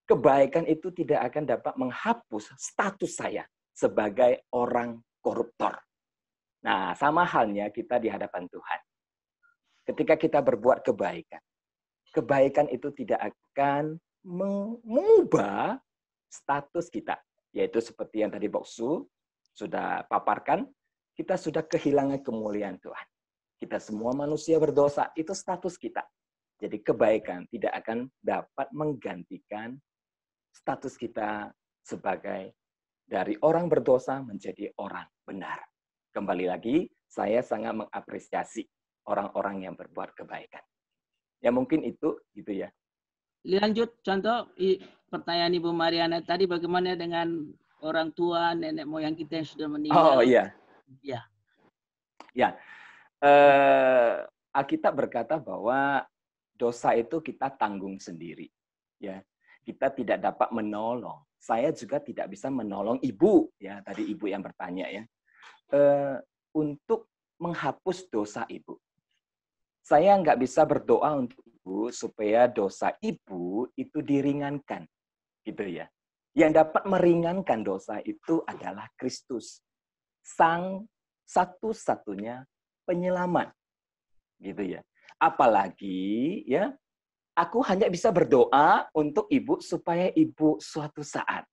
kebaikan itu tidak akan dapat menghapus status saya sebagai orang koruptor. Nah, sama halnya kita di hadapan Tuhan. Ketika kita berbuat kebaikan, kebaikan itu tidak akan mengubah status kita. Yaitu seperti yang tadi Boksu sudah paparkan, kita sudah kehilangan kemuliaan Tuhan. Kita semua manusia berdosa, itu status kita. Jadi kebaikan tidak akan dapat menggantikan status kita sebagai dari orang berdosa menjadi orang benar. Kembali lagi, saya sangat mengapresiasi orang-orang yang berbuat kebaikan. Ya mungkin itu gitu ya. Lanjut contoh pertanyaan Ibu Mariana tadi, bagaimana dengan orang tua, nenek moyang kita yang sudah meninggal? Oh iya. Ya. Ya. Alkitab berkata bahwa dosa itu kita tanggung sendiri. Ya. Kita tidak dapat menolong. Saya juga tidak bisa menolong ibu, ya tadi ibu yang bertanya ya, untuk menghapus dosa ibu. Saya nggak bisa berdoa untuk ibu supaya dosa ibu itu diringankan, gitu ya. Yang dapat meringankan dosa itu adalah Kristus, sang satu-satunya penyelamat, gitu ya. Apalagi ya, aku hanya bisa berdoa untuk ibu supaya ibu suatu saat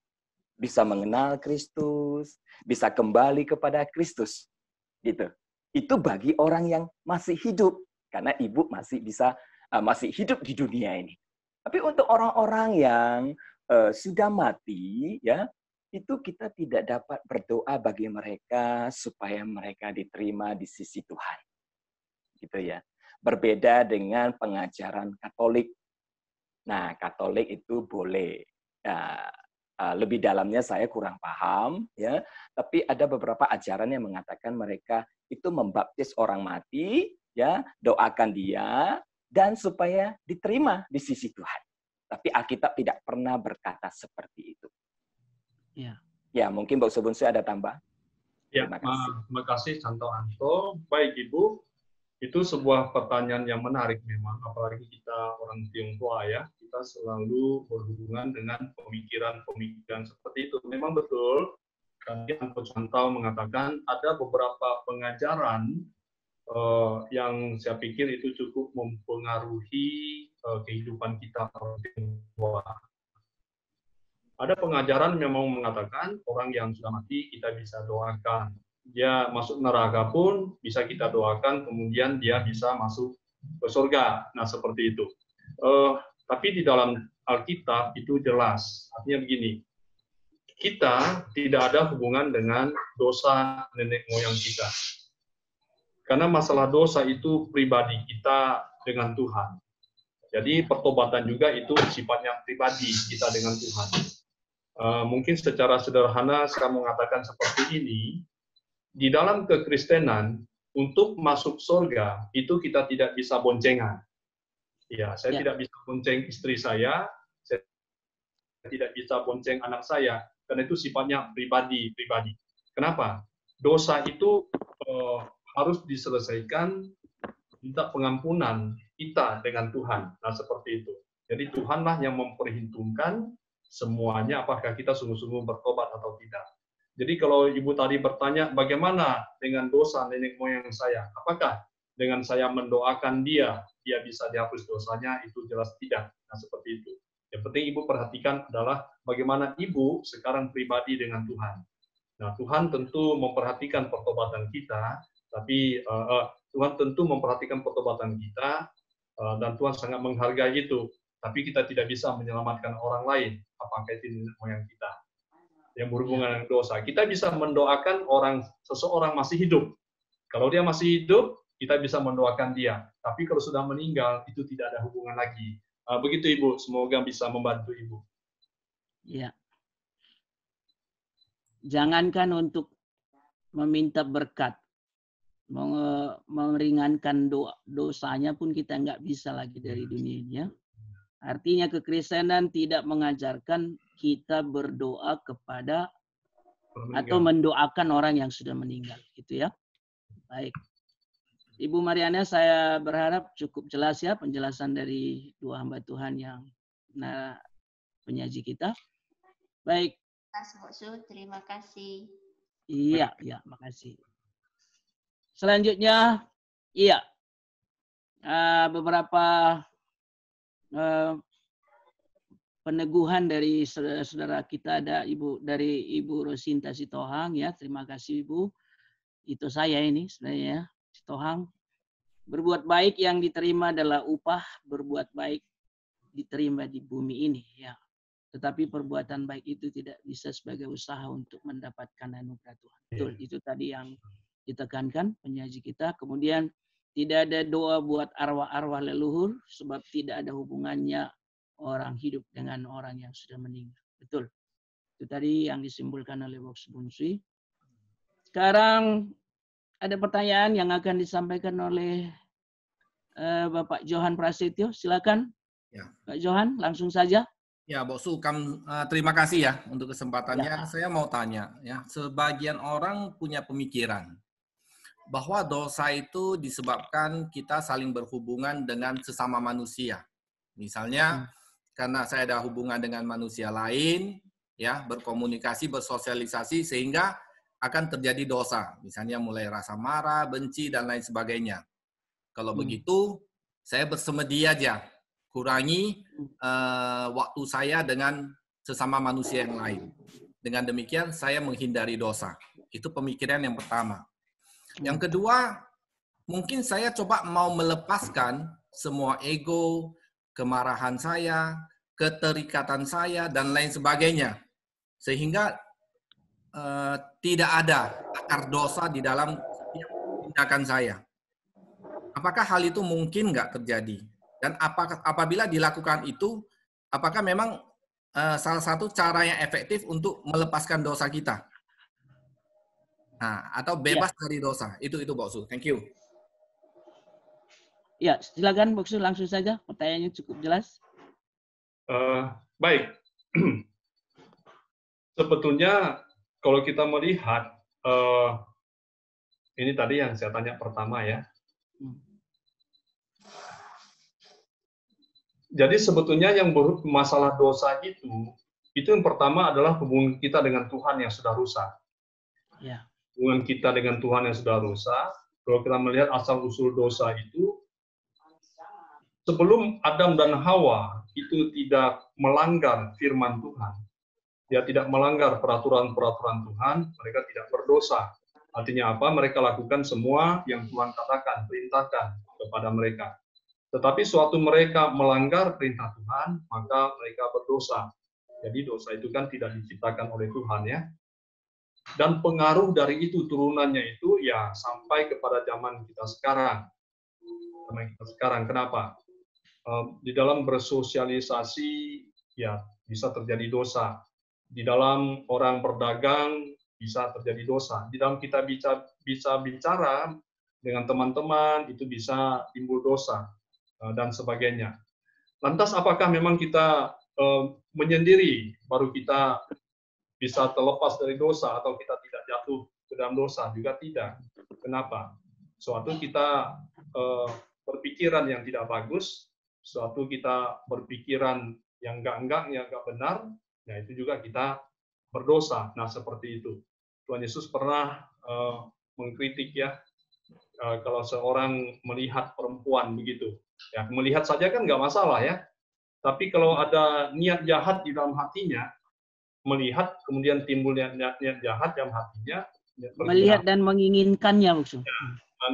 bisa mengenal Kristus, bisa kembali kepada Kristus, gitu. Itu bagi orang yang masih hidup. Karena ibu masih hidup di dunia ini. Tapi untuk orang-orang yang sudah mati, ya itu kita tidak dapat berdoa bagi mereka supaya mereka diterima di sisi Tuhan, gitu ya. Berbeda dengan pengajaran Katolik. Nah, Katolik itu boleh. Lebih dalamnya saya kurang paham, ya. Tapi ada beberapa ajaran yang mengatakan mereka itu membaptis orang mati, ya, doakan dia dan supaya diterima di sisi Tuhan. Tapi Alkitab tidak pernah berkata seperti itu. Ya. Ya, mungkin Mbak Subunsu ada tambah. Ya, terima kasih Santo Anto. Baik Ibu, itu sebuah pertanyaan yang menarik memang, apalagi kita orang Tionghoa ya, kita selalu berhubungan dengan pemikiran-pemikiran seperti itu. Memang betul, tadi Anto Santo mengatakan ada beberapa pengajaran yang saya pikir itu cukup mempengaruhi kehidupan kita orang Tionghoa. Ada pengajaran yang memang mengatakan orang yang sudah mati kita bisa doakan. Dia masuk neraka pun bisa kita doakan, kemudian dia bisa masuk ke surga. Nah, seperti itu. Tapi di dalam Alkitab itu jelas. Artinya begini, kita tidak ada hubungan dengan dosa nenek moyang kita. Karena masalah dosa itu pribadi kita dengan Tuhan. Jadi pertobatan juga itu sifatnya pribadi kita dengan Tuhan. Mungkin secara sederhana saya mengatakan seperti ini, di dalam kekristenan, untuk masuk surga, itu kita tidak bisa boncengan. Ya, saya tidak bisa bonceng istri saya tidak bisa bonceng anak saya, karena itu sifatnya pribadi. Kenapa? Dosa itu harus diselesaikan, minta pengampunan kita dengan Tuhan. Nah, seperti itu. Jadi Tuhanlah yang memperhitungkan semuanya, apakah kita sungguh-sungguh bertobat atau tidak. Jadi kalau Ibu tadi bertanya, bagaimana dengan dosa nenek moyang saya? Apakah dengan saya mendoakan dia bisa dihapus dosanya? Itu jelas tidak. Nah, seperti itu. Yang penting Ibu perhatikan adalah bagaimana Ibu sekarang pribadi dengan Tuhan. Nah, Tuhan tentu memperhatikan pertobatan kita, tapi Tuhan tentu memperhatikan pertobatan kita, dan Tuhan sangat menghargai itu. Tapi kita tidak bisa menyelamatkan orang lain, apakah itu nenek moyang kita yang berhubungan dengan dosa. Kita bisa mendoakan seseorang masih hidup. Kalau dia masih hidup, kita bisa mendoakan dia. Tapi kalau sudah meninggal, itu tidak ada hubungan lagi. Begitu Ibu, semoga bisa membantu Ibu. Ya. Jangankan untuk meminta berkat, meringankan dosanya pun kita nggak bisa lagi dari dunia ini. Ya. Artinya kekristenan tidak mengajarkan kita berdoa kepada atau mendoakan orang yang sudah meninggal, gitu ya. Baik. Ibu Mariana, saya berharap cukup jelas ya penjelasan dari dua hamba Tuhan yang penyaji kita. Baik. Terima kasih. Iya, makasih. Selanjutnya, iya, beberapa peneguhan dari saudara-saudara kita. Ada dari Ibu Rosinta Sitohang, ya, terima kasih Ibu. Itu saya ini sebenarnya, Sitohang. Berbuat baik yang diterima adalah upah berbuat baik diterima di bumi ini, ya. Tetapi perbuatan baik itu tidak bisa sebagai usaha untuk mendapatkan anugerah Tuhan. Betul, itu tadi yang ditekankan penyaji kita. Kemudian tidak ada doa buat arwah-arwah leluhur sebab tidak ada hubungannya orang hidup dengan orang yang sudah meninggal. Betul. Itu tadi yang disimpulkan oleh Box Bunsui. Sekarang ada pertanyaan yang akan disampaikan oleh Bapak Johan Prasetyo. Silakan. Ya. Pak Johan, langsung saja. Ya, Boksu, terima kasih ya untuk kesempatannya. Ya. Saya mau tanya, ya, sebagian orang punya pemikiran bahwa dosa itu disebabkan kita saling berhubungan dengan sesama manusia. Misalnya, karena saya ada hubungan dengan manusia lain, ya, berkomunikasi, bersosialisasi, sehingga akan terjadi dosa. Misalnya mulai rasa marah, benci, dan lain sebagainya. Kalau begitu, saya bersemedi aja. Kurangi waktu saya dengan sesama manusia yang lain. Dengan demikian, saya menghindari dosa. Itu pemikiran yang pertama. Yang kedua, mungkin saya coba mau melepaskan semua ego, kemarahan saya, keterikatan saya, dan lain sebagainya. Sehingga tidak ada akar dosa di dalam setiap tindakan saya. Apakah hal itu mungkin nggak terjadi? Dan apabila dilakukan itu, apakah memang salah satu cara yang efektif untuk melepaskan dosa kita? Nah, atau bebas dari dosa. Itu Boksu. Thank you. Ya, silakan Boksu, langsung saja. Pertanyaannya cukup jelas. Baik. Sebetulnya kalau kita melihat, ini tadi yang saya tanya pertama ya. Jadi sebetulnya yang masalah dosa itu yang pertama adalah hubungan kita dengan Tuhan yang sudah rusak. Ya. Hubungan kita dengan Tuhan yang sudah rusak. Kalau kita melihat asal-usul dosa itu, sebelum Adam dan Hawa itu tidak melanggar firman Tuhan, dia tidak melanggar peraturan-peraturan Tuhan, mereka tidak berdosa. Artinya apa? Mereka lakukan semua yang Tuhan katakan, perintahkan kepada mereka. Tetapi suatu mereka melanggar perintah Tuhan, maka mereka berdosa. Jadi dosa itu kan tidak diciptakan oleh Tuhan, ya. Dan pengaruh dari itu, turunannya itu ya sampai kepada zaman kita sekarang. Kenapa? Di dalam bersosialisasi ya bisa terjadi dosa. Di dalam orang berdagang bisa terjadi dosa. Di dalam kita bisa bicara dengan teman-teman itu bisa timbul dosa dan sebagainya. Lantas apakah memang kita menyendiri baru kita bisa terlepas dari dosa atau kita tidak jatuh ke dalam dosa? Juga tidak. Kenapa? Suatu kita berpikiran yang tidak bagus, suatu kita berpikiran yang enggak benar, ya itu juga kita berdosa. Nah, seperti itu. Tuhan Yesus pernah mengkritik ya, kalau seorang melihat perempuan begitu. Ya, melihat saja kan nggak masalah ya. Tapi kalau ada niat jahat di dalam hatinya, melihat kemudian timbul niat jahat dalam hatinya, melihat dan menginginkannya maksud. Ya,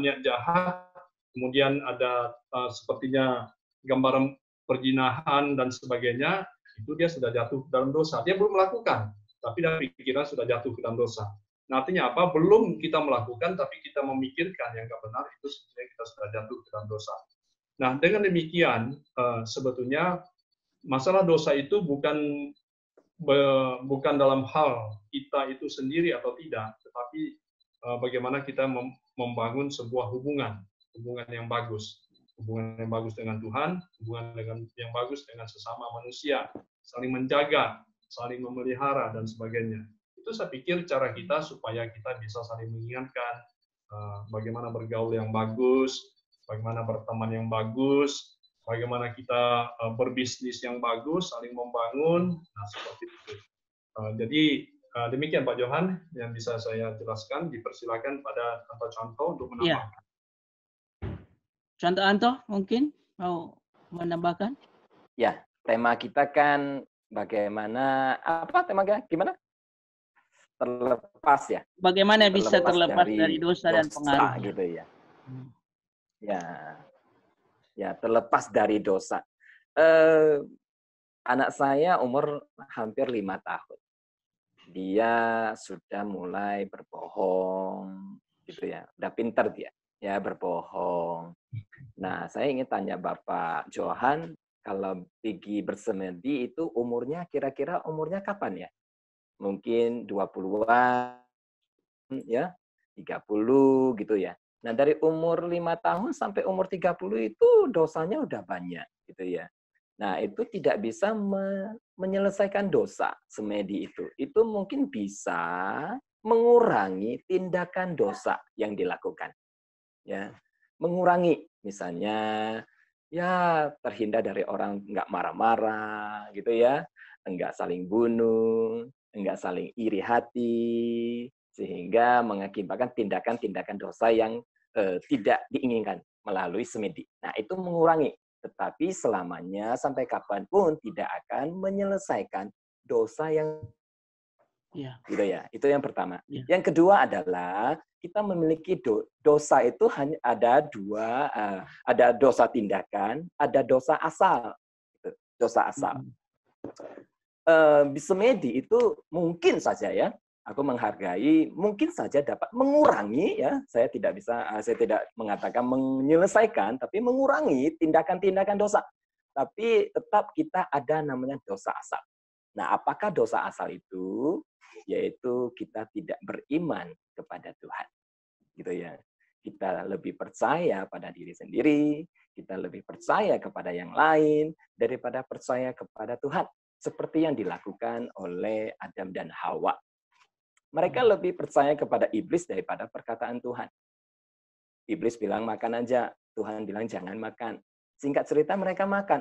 niat jahat, kemudian ada sepertinya gambaran perzinahan dan sebagainya, itu dia sudah jatuh dalam dosa. Dia belum melakukan, tapi dari pikiran sudah jatuh ke dalam dosa. Nah, artinya apa? Belum kita melakukan, tapi kita memikirkan yang nggak benar, itu sebenarnya kita sudah jatuh ke dalam dosa. Nah, dengan demikian, sebetulnya masalah dosa itu bukan dalam hal kita itu sendiri atau tidak, tetapi bagaimana kita membangun sebuah hubungan yang bagus. Hubungan yang bagus dengan Tuhan, hubungan yang bagus dengan sesama manusia, saling menjaga, saling memelihara, dan sebagainya. Itu saya pikir cara kita supaya kita bisa saling mengingatkan, bagaimana bergaul yang bagus, bagaimana berteman yang bagus, bagaimana kita berbisnis yang bagus, saling membangun, nah seperti itu. Jadi demikian Pak Johan yang bisa saya jelaskan. Dipersilakan pada contoh-contoh untuk Iya. menambahkan. Contoh Anto mungkin mau menambahkan? Ya, tema kita kan bagaimana, apa temanya? Gimana? Terlepas ya. Bagaimana bisa terlepas dari dosa dan pengaruhnya? Gitu ya. Ya, terlepas dari dosa. Anak saya umur hampir 5 tahun. Dia sudah mulai berbohong, gitu ya. Udah pinter dia, ya berbohong. Nah, saya ingin tanya Bapak Johan, kalau pergi bersemedi itu umurnya kira-kira umurnya kapan ya? Mungkin 20-an, ya, 30 gitu ya. Nah, dari umur 5 tahun sampai umur 30 itu dosanya udah banyak, gitu ya. Nah, itu tidak bisa menyelesaikan dosa semedi itu. Itu mungkin bisa mengurangi tindakan dosa yang dilakukan. Ya, mengurangi misalnya ya terhindar dari orang nggak marah-marah gitu ya, enggak saling bunuh, enggak saling iri hati, sehingga mengakibatkan tindakan-tindakan dosa yang tidak diinginkan melalui semedi. Nah, itu mengurangi. Tetapi selamanya sampai kapanpun tidak akan menyelesaikan dosa yang gitu ya. Itu yang pertama. Yang kedua adalah kita memiliki dosa itu hanya ada dua, ada dosa tindakan, ada dosa asal. Dosa asal. Semedi itu mungkin saja ya, aku menghargai, mungkin saja dapat mengurangi ya. Saya tidak mengatakan menyelesaikan, tapi mengurangi tindakan-tindakan dosa. Tapi tetap kita ada namanya dosa asal. Nah, apakah dosa asal itu? Yaitu kita tidak beriman kepada Tuhan. Gitu ya. Kita lebih percaya pada diri sendiri, kita lebih percaya kepada yang lain daripada percaya kepada Tuhan. Seperti yang dilakukan oleh Adam dan Hawa. Mereka lebih percaya kepada iblis daripada perkataan Tuhan. Iblis bilang makan aja, Tuhan bilang jangan makan. Singkat cerita mereka makan.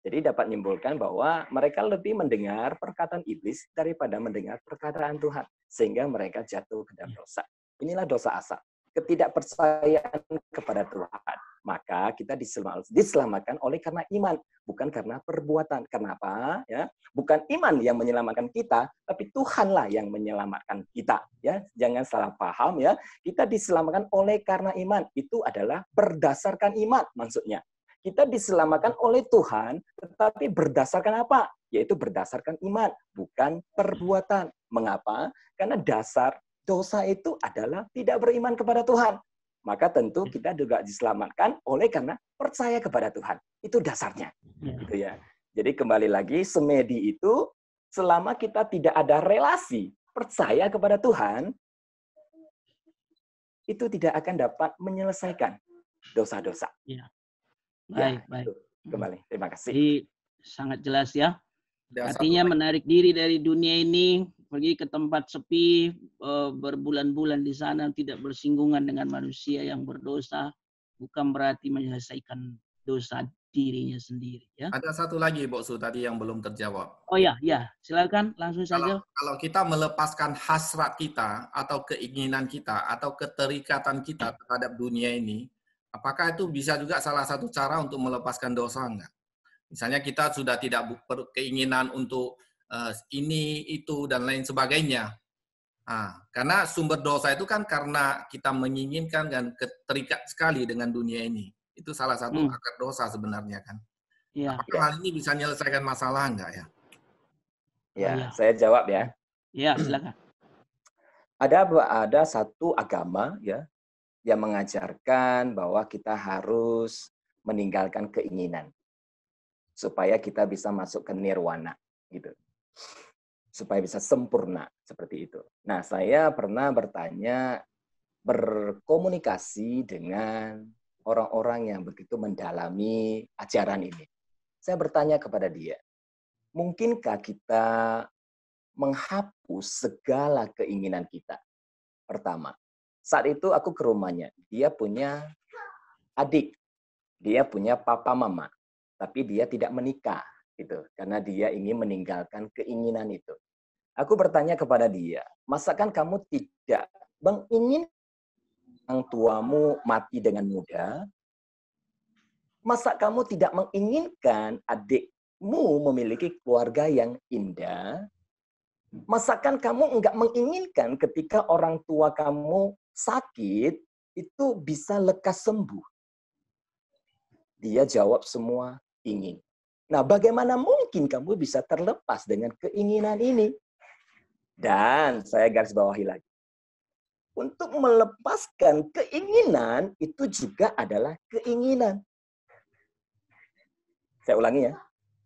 Jadi dapat menyimpulkan bahwa mereka lebih mendengar perkataan iblis daripada mendengar perkataan Tuhan. Sehingga mereka jatuh ke dalam dosa. Inilah dosa asal. Ketidakpercayaan kepada Tuhan. Maka kita diselamatkan oleh karena iman. Bukan karena perbuatan. Kenapa? Ya, bukan iman yang menyelamatkan kita, tapi Tuhanlah yang menyelamatkan kita. Ya, jangan salah paham ya. Kita diselamatkan oleh karena iman. Itu adalah berdasarkan iman maksudnya. Kita diselamatkan oleh Tuhan, tetapi berdasarkan apa? Yaitu berdasarkan iman, bukan perbuatan. Mengapa? Karena dasar dosa itu adalah tidak beriman kepada Tuhan. Maka tentu kita juga diselamatkan oleh karena percaya kepada Tuhan. Itu dasarnya. Gitu ya. Jadi kembali lagi, semedi itu selama kita tidak ada relasi percaya kepada Tuhan, itu tidak akan dapat menyelesaikan dosa-dosa. Ya. Baik, Ya, baik. Kembali, terima kasih. Jadi sangat jelas ya. Artinya menarik diri dari dunia ini, pergi ke tempat sepi, berbulan-bulan di sana, tidak bersinggungan dengan manusia yang berdosa, bukan berarti menyelesaikan dosa dirinya sendiri. Ya. Ada satu lagi, Bok Su, tadi yang belum terjawab. Oh ya, silakan langsung saja. Kalau kita melepaskan hasrat kita, atau keinginan kita, atau keterikatan kita terhadap dunia ini, apakah itu bisa juga salah satu cara untuk melepaskan dosa enggak? Misalnya kita sudah tidak berkeinginan untuk ini, itu, dan lain sebagainya. Karena sumber dosa itu kan karena kita menginginkan dan terikat sekali dengan dunia ini. Itu salah satu akar dosa sebenarnya kan. Ya. Apakah hal ini bisa menyelesaikan masalah enggak ya? Ya, saya jawab ya. Ya, silakan. Ada satu agama ya yang mengajarkan bahwa kita harus meninggalkan keinginan supaya kita bisa masuk ke nirwana gitu. Supaya bisa sempurna seperti itu. Nah, saya pernah berkomunikasi dengan orang-orang yang begitu mendalami ajaran ini. Saya bertanya kepada dia, mungkinkah kita menghapus segala keinginan kita? Pertama, saat itu aku ke rumahnya. Dia punya adik. Dia punya papa mama. tapi dia tidak menikah, gitu, karena dia ingin meninggalkan keinginan itu. Aku bertanya kepada dia, masakan kamu tidak menginginkan orang tuamu mati dengan muda? Masa kamu tidak menginginkan adikmu memiliki keluarga yang indah? Masakan kamu enggak menginginkan ketika orang tua kamu sakit, itu bisa lekas sembuh? Dia jawab semua ingin. Nah, bagaimana mungkin kamu bisa terlepas dengan keinginan ini? Dan saya garis bawahi lagi. Untuk melepaskan keinginan, itu juga adalah keinginan. Saya ulangi ya.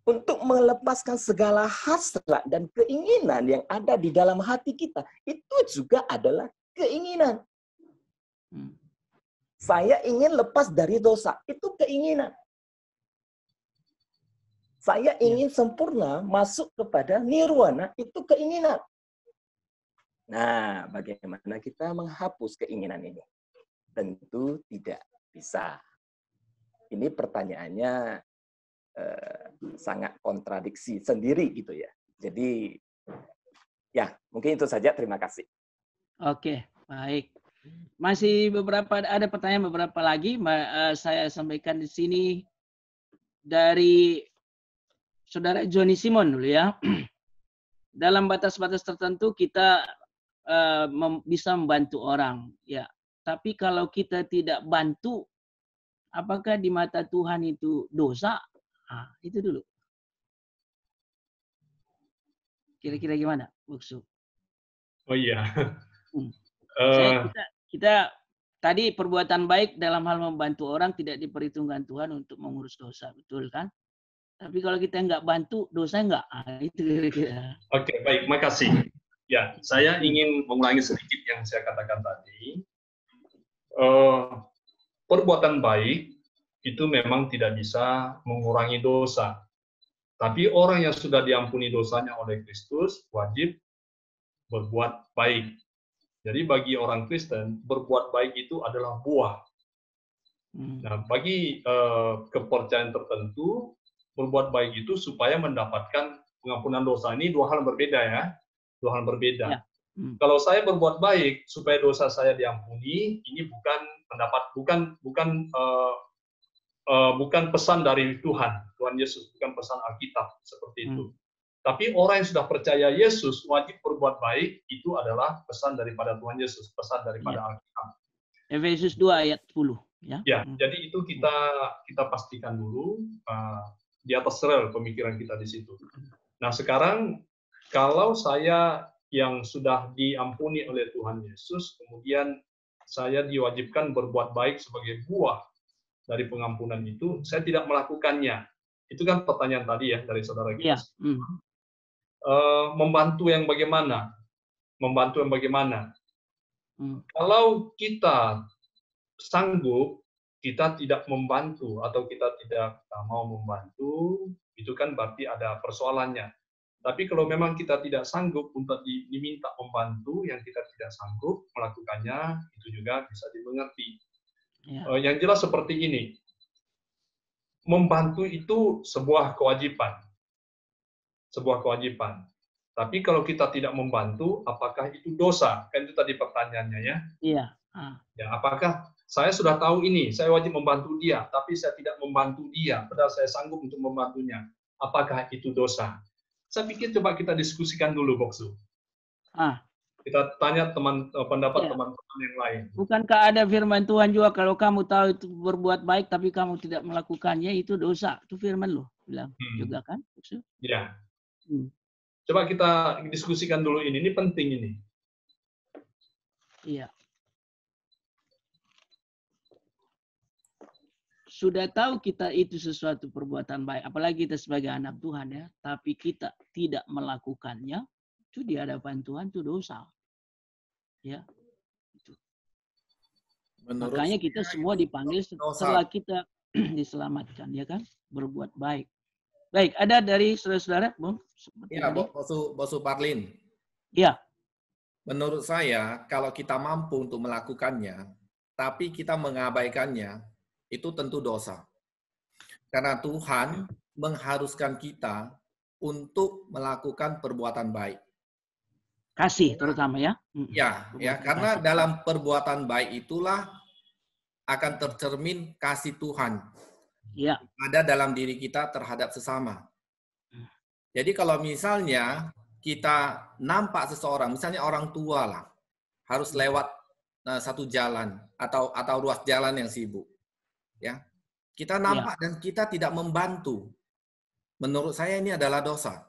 Untuk melepaskan segala hasrat dan keinginan yang ada di dalam hati kita, itu juga adalah keinginan. Saya ingin lepas dari dosa, itu keinginan. Saya ingin sempurna, masuk kepada nirwana, itu keinginan. Nah, bagaimana kita menghapus keinginan ini? Tentu tidak bisa. Ini pertanyaannya sangat kontradiksi sendiri gitu ya. Jadi ya mungkin itu saja. Terima kasih. Oke, baik. Masih ada pertanyaan beberapa lagi. Saya sampaikan di sini dari Saudara Johnny Simon dulu ya. Dalam batas-batas tertentu kita bisa membantu orang, ya. Tapi kalau kita tidak bantu, apakah di mata Tuhan itu dosa? Nah, itu dulu. Kira-kira gimana, Buksu? Oh iya. Kita tadi perbuatan baik dalam hal membantu orang tidak diperhitungkan Tuhan untuk mengurus dosa, betul kan? Tapi kalau kita nggak bantu, dosa nggak? Nah, itu kira-kira. Oke, baik, makasih. Ya, saya ingin mengulangi sedikit yang saya katakan tadi. Perbuatan baik itu memang tidak bisa mengurangi dosa. Tapi orang yang sudah diampuni dosanya oleh Kristus wajib berbuat baik. Jadi bagi orang Kristen, berbuat baik itu adalah buah. Nah, bagi kepercayaan tertentu, berbuat baik itu supaya mendapatkan pengampunan dosa. Ini dua hal berbeda ya. Dua hal berbeda. Ya. Kalau saya berbuat baik supaya dosa saya diampuni, ini bukan pendapat, bukan pesan dari Tuhan Yesus, bukan pesan Alkitab seperti itu. Tapi orang yang sudah percaya Yesus wajib berbuat baik, itu adalah pesan daripada Tuhan Yesus, pesan daripada Alkitab. Efesus 2 ayat 10. Ya, jadi itu kita pastikan dulu di atas rel pemikiran kita di situ. Nah, sekarang kalau saya yang sudah diampuni oleh Tuhan Yesus, kemudian saya diwajibkan berbuat baik sebagai buah dari pengampunan itu, saya tidak melakukannya. Itu kan pertanyaan tadi ya dari saudara kita. Membantu yang bagaimana? Membantu yang bagaimana? Kalau kita sanggup, kita tidak membantu atau kita tidak mau membantu, itu kan berarti ada persoalannya. Tapi kalau memang kita tidak sanggup untuk diminta membantu, yang kita tidak sanggup melakukannya, itu juga bisa dimengerti. Yang jelas seperti ini, membantu itu sebuah kewajiban. Sebuah kewajiban. Tapi kalau kita tidak membantu, apakah itu dosa? Kan itu tadi pertanyaannya ya. Iya. Ya, apakah saya sudah tahu ini, saya wajib membantu dia, tapi saya tidak membantu dia, padahal saya sanggup untuk membantunya. Apakah itu dosa? Saya pikir coba kita diskusikan dulu, Boksu. Kita tanya pendapat teman-teman yang lain. Bukankah ada firman Tuhan juga, kalau kamu tahu itu berbuat baik tapi kamu tidak melakukannya, itu dosa. Itu firman loh, bilang juga kan? Ya. Coba kita diskusikan dulu ini penting ini. Iya. Sudah tahu kita itu sesuatu perbuatan baik, apalagi kita sebagai anak Tuhan ya, tapi kita tidak melakukannya, itu di hadapan Tuhan itu dosa. Ya. Itu. Makanya kita semua dipanggil setelah kita diselamatkan, ya kan? Berbuat baik. Baik, ada dari saudara-saudara, Bung? Iya, Bosu Parlin. Iya. Menurut saya, kalau kita mampu untuk melakukannya, tapi kita mengabaikannya, itu tentu dosa. Karena Tuhan mengharuskan kita untuk melakukan perbuatan baik. Kasih terutama ya. Ya, karena dalam perbuatan baik itulah akan tercermin kasih Tuhan. Ya. Ada dalam diri kita terhadap sesama. Jadi kalau misalnya kita nampak seseorang, misalnya orang tua lah, harus lewat satu jalan atau ruas jalan yang sibuk. Ya. Kita nampak dan kita tidak membantu. Menurut saya ini adalah dosa.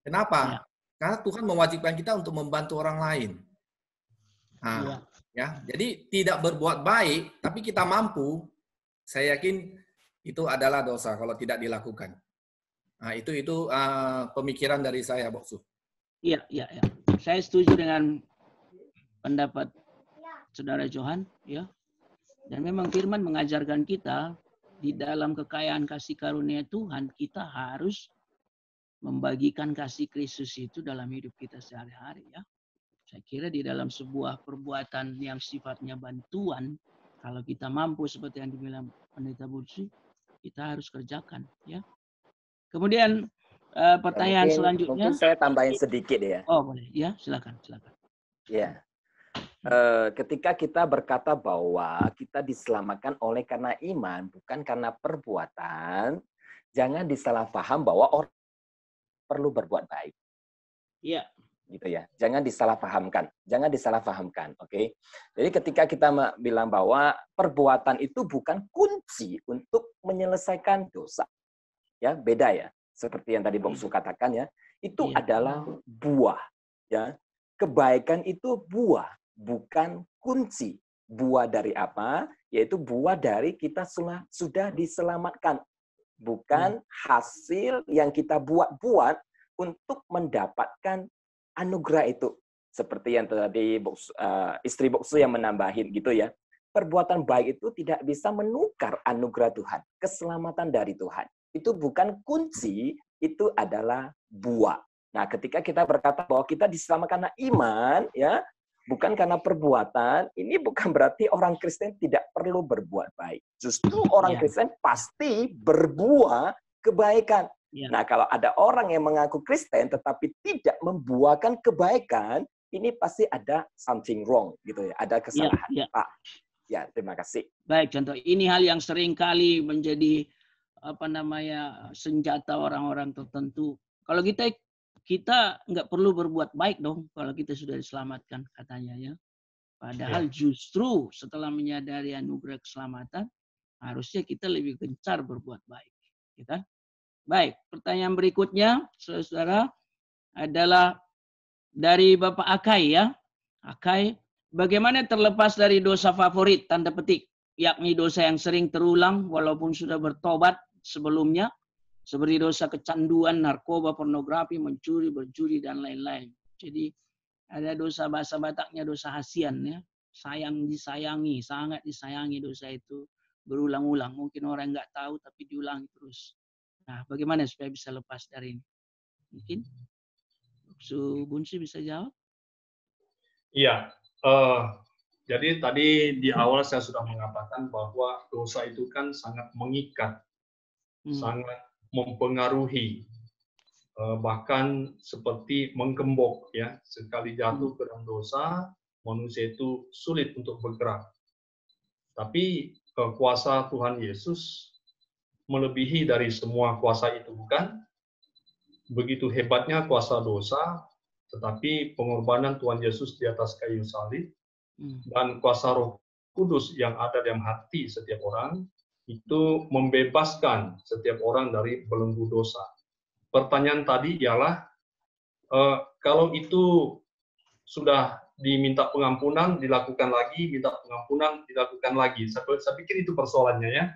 Kenapa? Karena Tuhan mewajibkan kita untuk membantu orang lain. Nah, ya, jadi tidak berbuat baik, tapi kita mampu. Saya yakin itu adalah dosa kalau tidak dilakukan. Nah, itu pemikiran dari saya, Boksu. Iya. Saya setuju dengan pendapat Saudara Johan, ya. Dan memang firman mengajarkan kita di dalam kekayaan kasih karunia Tuhan, kita harus membagikan kasih Kristus itu dalam hidup kita sehari-hari, ya. Saya kira di dalam sebuah perbuatan yang sifatnya bantuan, kalau kita mampu seperti yang dibilang Pendeta Bursi, kita harus kerjakan, ya. Kemudian pertanyaan selanjutnya. Mungkin saya tambahin sedikit ya. Oh boleh, ya silakan. Ya. Ketika kita berkata bahwa kita diselamatkan oleh karena iman, bukan karena perbuatan, jangan disalah paham bahwa orang perlu berbuat baik. Iya. Gitu ya. Jangan disalah pahamkan. Oke. Jadi ketika kita bilang bahwa perbuatan itu bukan kunci untuk menyelesaikan dosa. Ya, beda ya. Seperti yang tadi Boksu katakan ya, itu adalah buah. Ya. Kebaikan itu buah, bukan kunci. Buah dari apa? Yaitu buah dari kita sudah diselamatkan. Bukan hasil yang kita buat-buat untuk mendapatkan anugerah itu. Seperti yang tadi istri Boksu yang menambahin gitu ya. Perbuatan baik itu tidak bisa menukar anugerah Tuhan. Keselamatan dari Tuhan. Itu bukan kunci, itu adalah buah. Nah, ketika kita berkata bahwa kita diselamatkan karena iman, ya, bukan karena perbuatan, ini bukan berarti orang Kristen tidak perlu berbuat baik. Justru orang Kristen pasti berbuah kebaikan. Nah, kalau ada orang yang mengaku Kristen tetapi tidak membuahkan kebaikan, ini pasti ada something wrong, gitu ya, ada kesalahan. Pak, ya, terima kasih. Baik, contoh ini hal yang sering kali menjadi senjata orang-orang tertentu. Kalau kita nggak perlu berbuat baik dong kalau kita sudah diselamatkan katanya ya. Padahal justru setelah menyadari anugerah keselamatan harusnya kita lebih gencar berbuat baik, ya kan? Baik, pertanyaan berikutnya saudara adalah dari Bapak Akai ya. Akai, bagaimana terlepas dari dosa favorit tanda petik, yakni dosa yang sering terulang walaupun sudah bertobat sebelumnya, seperti dosa kecanduan, narkoba, pornografi, mencuri, berjudi, dan lain-lain. Jadi ada dosa bahasa Bataknya dosa hasian ya, sayang disayangi, sangat disayangi dosa itu berulang-ulang. Mungkin orang nggak tahu tapi diulangi terus. Nah, bagaimana supaya bisa lepas dari ini? Mungkin Su Bunsi bisa jawab? Iya. Jadi tadi di awal saya sudah mengatakan bahwa dosa itu kan sangat mengikat, sangat mempengaruhi, bahkan seperti menggembok ya. Sekali jatuh ke dalam dosa, manusia itu sulit untuk bergerak. Tapi kuasa Tuhan Yesus melebihi dari semua kuasa itu, bukan? Begitu hebatnya kuasa dosa, tetapi pengorbanan Tuhan Yesus di atas kayu salib dan kuasa Roh Kudus yang ada dalam hati setiap orang itu membebaskan setiap orang dari belenggu dosa. Pertanyaan tadi ialah kalau itu sudah diminta pengampunan, dilakukan lagi, minta pengampunan, dilakukan lagi. Saya pikir itu persoalannya ya.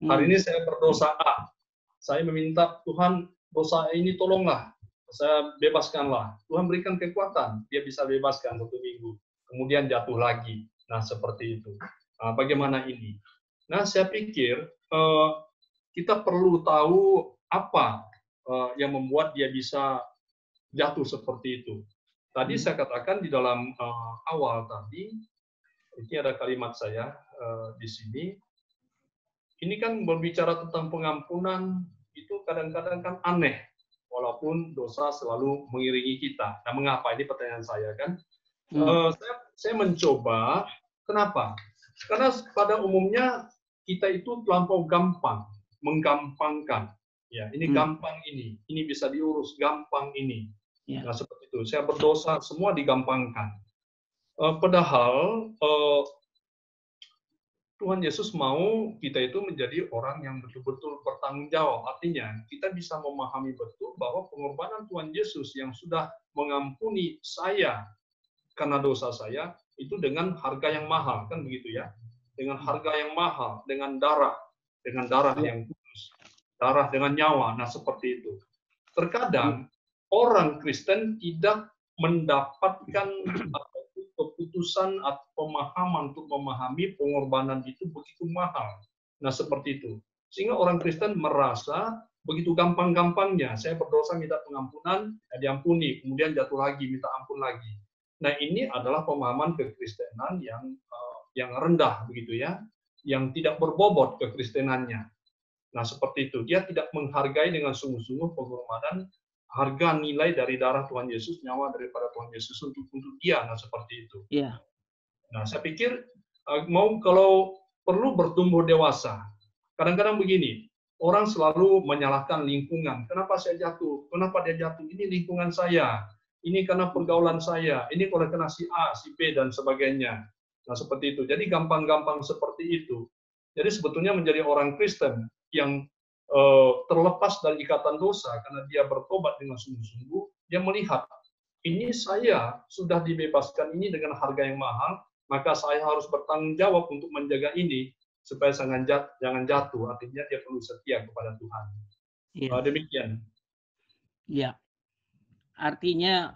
Hari ini saya berdosa A, saya meminta Tuhan dosa ini tolonglah, saya bebaskanlah. Tuhan berikan kekuatan, dia bisa bebaskan 1 minggu. Kemudian jatuh lagi. Nah, seperti itu. Nah, bagaimana ini? Nah, saya pikir kita perlu tahu apa yang membuat dia bisa jatuh seperti itu. Tadi saya katakan di dalam awal tadi, ini ada kalimat saya di sini, ini kan berbicara tentang pengampunan, itu kadang-kadang kan aneh, walaupun dosa selalu mengiringi kita. Nah, mengapa? Ini pertanyaan saya kan. Saya mencoba, kenapa? Karena pada umumnya kita itu terlampau gampang, menggampangkan. Ya, ini gampang ini bisa diurus, gampang ini. Ya. Nah, seperti itu. Saya berdosa, semua digampangkan. Padahal Tuhan Yesus mau kita itu menjadi orang yang betul-betul bertanggung jawab. Artinya, kita bisa memahami betul bahwa pengorbanan Tuhan Yesus yang sudah mengampuni saya karena dosa saya, itu dengan harga yang mahal, kan begitu ya? Dengan harga yang mahal, dengan darah yang kudus, darah dengan nyawa, nah seperti itu. Terkadang orang Kristen tidak mendapatkan keputusan atau pemahaman untuk memahami pengorbanan itu begitu mahal. Nah seperti itu. Sehingga orang Kristen merasa begitu gampang-gampangnya, saya berdosa minta pengampunan, diampuni, kemudian jatuh lagi, minta ampun lagi. Nah ini adalah pemahaman kekristenan yang rendah begitu ya, yang tidak berbobot kekristenannya. Nah seperti itu, dia tidak menghargai dengan sungguh-sungguh pengorbanan harga nilai dari darah Tuhan Yesus, nyawa daripada Tuhan Yesus untuk dia. Nah seperti itu. Iya. Nah saya pikir kalau perlu bertumbuh dewasa. Kadang-kadang begini, orang selalu menyalahkan lingkungan. Kenapa saya jatuh? Kenapa dia jatuh? Ini lingkungan saya. Ini karena pergaulan saya, ini karena si A, si B, dan sebagainya. Nah, seperti itu. Jadi gampang-gampang seperti itu. Jadi sebetulnya menjadi orang Kristen yang terlepas dari ikatan dosa, karena dia bertobat dengan sungguh-sungguh, dia melihat, ini saya sudah dibebaskan ini dengan harga yang mahal, maka saya harus bertanggung jawab untuk menjaga ini, supaya jangan jatuh. Artinya dia perlu setia kepada Tuhan. Iya. Demikian. Iya. Artinya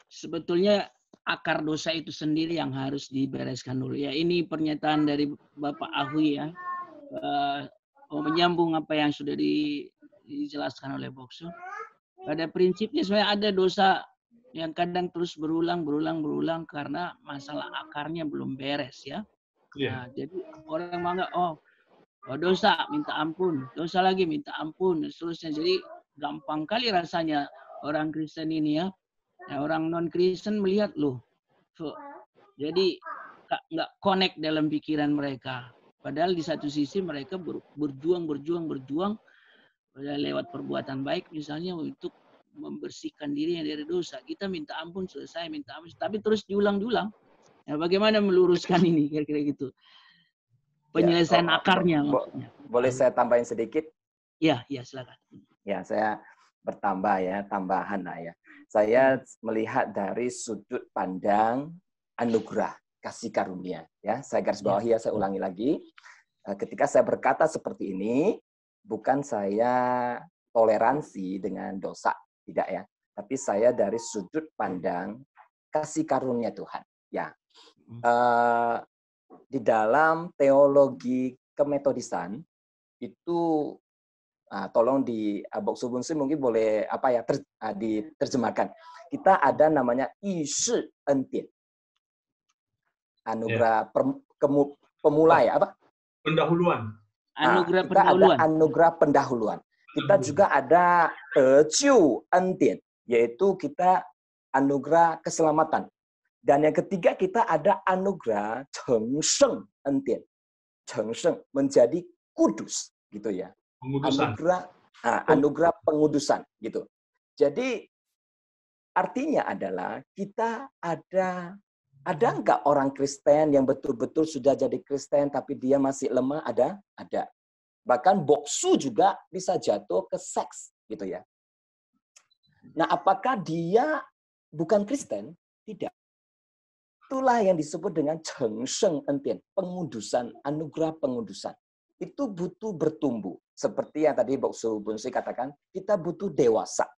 sebetulnya akar dosa itu sendiri yang harus dibereskan dulu. Ya, ini pernyataan dari Bapak Ahui ya. Menyambung apa yang sudah dijelaskan oleh Bokso. Pada prinsipnya sebenarnya ada dosa yang kadang terus berulang karena masalah akarnya belum beres ya. Nah, jadi orang menganggap dosa minta ampun, dosa lagi minta ampun, dan seterusnya. Jadi gampang kali rasanya orang Kristen ini ya. Nah, orang non-Kristen melihat loh, jadi nggak connect dalam pikiran mereka. Padahal di satu sisi mereka berjuang lewat perbuatan baik misalnya untuk membersihkan dirinya dari dosa. Kita minta ampun, selesai minta ampun, tapi terus diulang-ulang. Nah, bagaimana meluruskan ini kira-kira gitu? Penyelesaian akarnya maksudnya. Boleh saya tambahin sedikit? Iya, silakan. Ya, saya bertambah ya, tambahan lah ya. Saya melihat dari sudut pandang anugerah, kasih karunia. Ya, saya garis bawahi ya, saya ulangi lagi. Ketika saya berkata seperti ini, bukan saya toleransi dengan dosa, tidak ya. Tapi saya dari sudut pandang kasih karunia Tuhan. Ya, di dalam teologi kemetodisan itu tolong di Bokso Bunsi mungkin boleh diterjemahkan. Kita ada namanya Yishi Entian. Anugerah pemula ya apa? Pendahuluan. Anugerah kita pendahuluan. Ada anugerah pendahuluan. Kita juga ada Ciu Entian, yaitu kita anugerah keselamatan. Dan yang ketiga kita ada anugerah Chengsheng Entian. Chengsheng menjadi kudus gitu ya. Anugerah pengudusan gitu. Jadi artinya adalah kita ada enggak orang Kristen yang betul-betul sudah jadi Kristen tapi dia masih lemah? Ada. Bahkan Boksu juga bisa jatuh ke seks gitu ya. Nah, apakah dia bukan Kristen? Tidak. Itulah yang disebut dengan Chengsheng Entian, pengudusan, anugerah pengudusan. Itu butuh bertumbuh. Seperti yang tadi Boksu Bunsi katakan, kita butuh dewasa.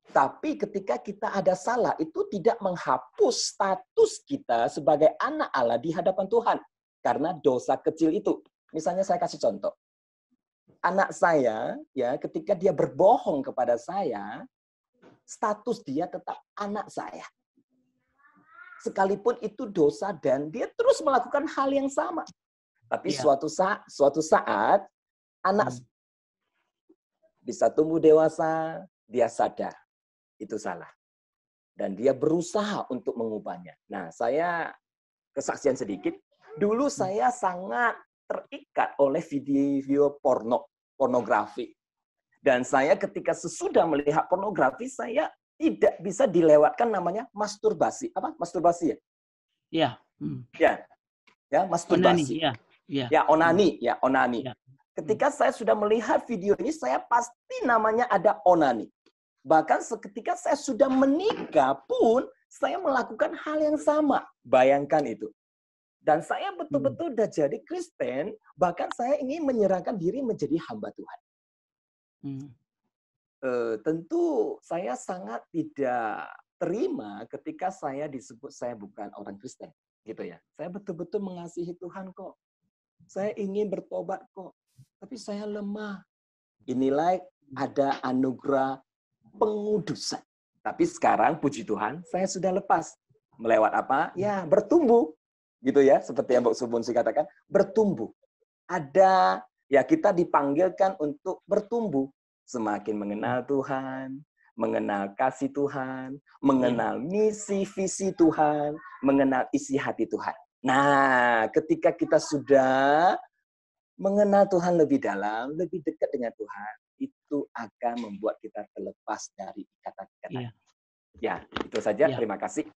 Tapi ketika kita ada salah, itu tidak menghapus status kita sebagai anak Allah di hadapan Tuhan. Karena dosa kecil itu. Misalnya saya kasih contoh. Anak saya, ya, ketika dia berbohong kepada saya, status dia tetap anak saya. Sekalipun itu dosa dan dia terus melakukan hal yang sama. Tapi Iya. suatu saat anak bisa tumbuh dewasa, dia sadar itu salah. Dan dia berusaha untuk mengubahnya. Nah, saya kesaksian sedikit. Dulu saya sangat terikat oleh video pornografi. Dan saya ketika sesudah melihat pornografi, saya tidak bisa dilewatkan namanya masturbasi. Apa? Masturbasi ya? Iya. Ya, masturbasi. Onani, ya. Ya, onani, ya, onani. Ya. Ketika saya sudah melihat video ini, saya pasti namanya ada onani. Bahkan ketika saya sudah menikah pun, saya melakukan hal yang sama. Bayangkan itu. Dan saya betul-betul udah jadi Kristen, bahkan saya ingin menyerahkan diri menjadi hamba Tuhan. Tentu saya sangat tidak terima ketika saya disebut saya bukan orang Kristen. Gitu ya. Saya betul-betul mengasihi Tuhan kok. Saya ingin bertobat kok. Tapi saya lemah. Inilah ada anugerah pengudusan. Tapi sekarang puji Tuhan, saya sudah lepas. Melewat apa? Ya, bertumbuh. Gitu ya, seperti yang Mbak Subunsi katakan, bertumbuh. Ada, ya kita dipanggilkan untuk bertumbuh. Semakin mengenal Tuhan, mengenal kasih Tuhan, mengenal misi, visi Tuhan, mengenal isi hati Tuhan. Nah, ketika kita sudah mengenal Tuhan lebih dalam, lebih dekat dengan Tuhan, itu akan membuat kita terlepas dari ikatan-ikatan. Ya, itu saja. Terima kasih.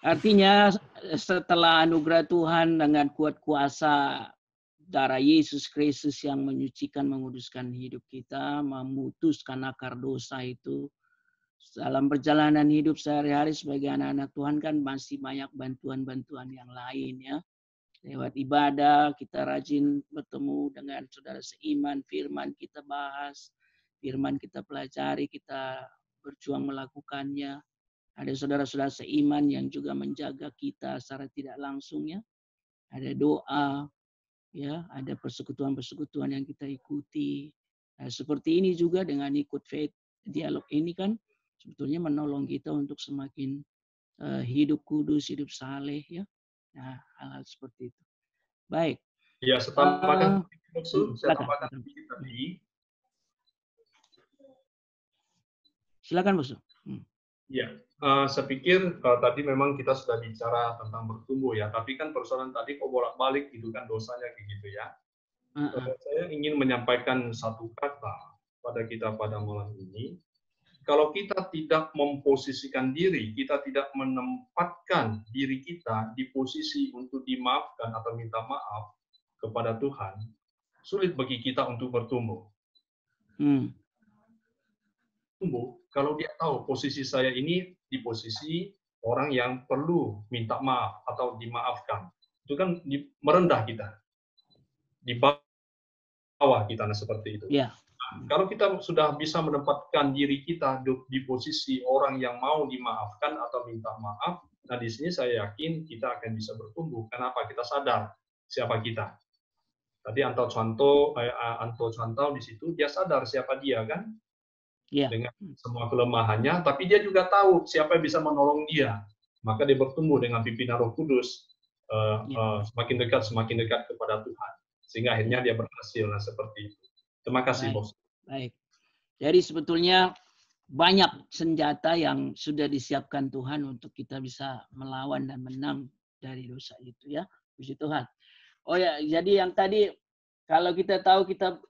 Artinya setelah anugerah Tuhan dengan kuat kuasa darah Yesus Kristus yang menyucikan, menguduskan hidup kita, memutuskan akar dosa itu, dalam perjalanan hidup sehari-hari sebagai anak-anak Tuhan kan masih banyak bantuan-bantuan yang lain ya. Lewat ibadah, kita rajin bertemu dengan saudara seiman, firman kita bahas, firman kita pelajari, kita berjuang melakukannya. Ada saudara-saudara seiman yang juga menjaga kita secara tidak langsung ya. Ada doa, ya, ada persekutuan-persekutuan yang kita ikuti. Nah, seperti ini juga dengan ikut faith dialog ini kan sebetulnya menolong kita untuk semakin hidup kudus, hidup saleh ya. Nah, hal-hal seperti itu. Baik. Ya, saya tambahkan sedikit tadi. Silakan, Bos. Ya, saya pikir tadi memang kita sudah bicara tentang bertumbuh ya, tapi kan persoalan tadi kok bolak-balik gitu kan dosanya kayak gitu ya. Saya ingin menyampaikan satu kata pada kita pada malam ini. Kalau kita tidak memposisikan diri, kita tidak menempatkan diri kita di posisi untuk dimaafkan atau minta maaf kepada Tuhan, sulit bagi kita untuk bertumbuh. Kalau dia tahu posisi saya ini di posisi orang yang perlu minta maaf atau dimaafkan, itu kan merendah kita, di bawah kita, nah seperti itu. Yeah. Kalau kita sudah bisa menempatkan diri kita di posisi orang yang mau dimaafkan atau minta maaf, nah di sini saya yakin kita akan bisa bertumbuh. Kenapa? Kita sadar siapa kita. Tadi Anto Contoh di situ dia sadar siapa dia kan, dengan semua kelemahannya, tapi dia juga tahu siapa yang bisa menolong dia. Maka dia bertumbuh dengan pimpinan Roh Kudus, semakin dekat kepada Tuhan, sehingga akhirnya dia berhasil. Nah seperti itu. Terima kasih, Bos. Baik. Jadi sebetulnya banyak senjata yang sudah disiapkan Tuhan untuk kita bisa melawan dan menang dari dosa itu ya. Puji Tuhan. Oh ya, jadi yang tadi kalau kita tahu kita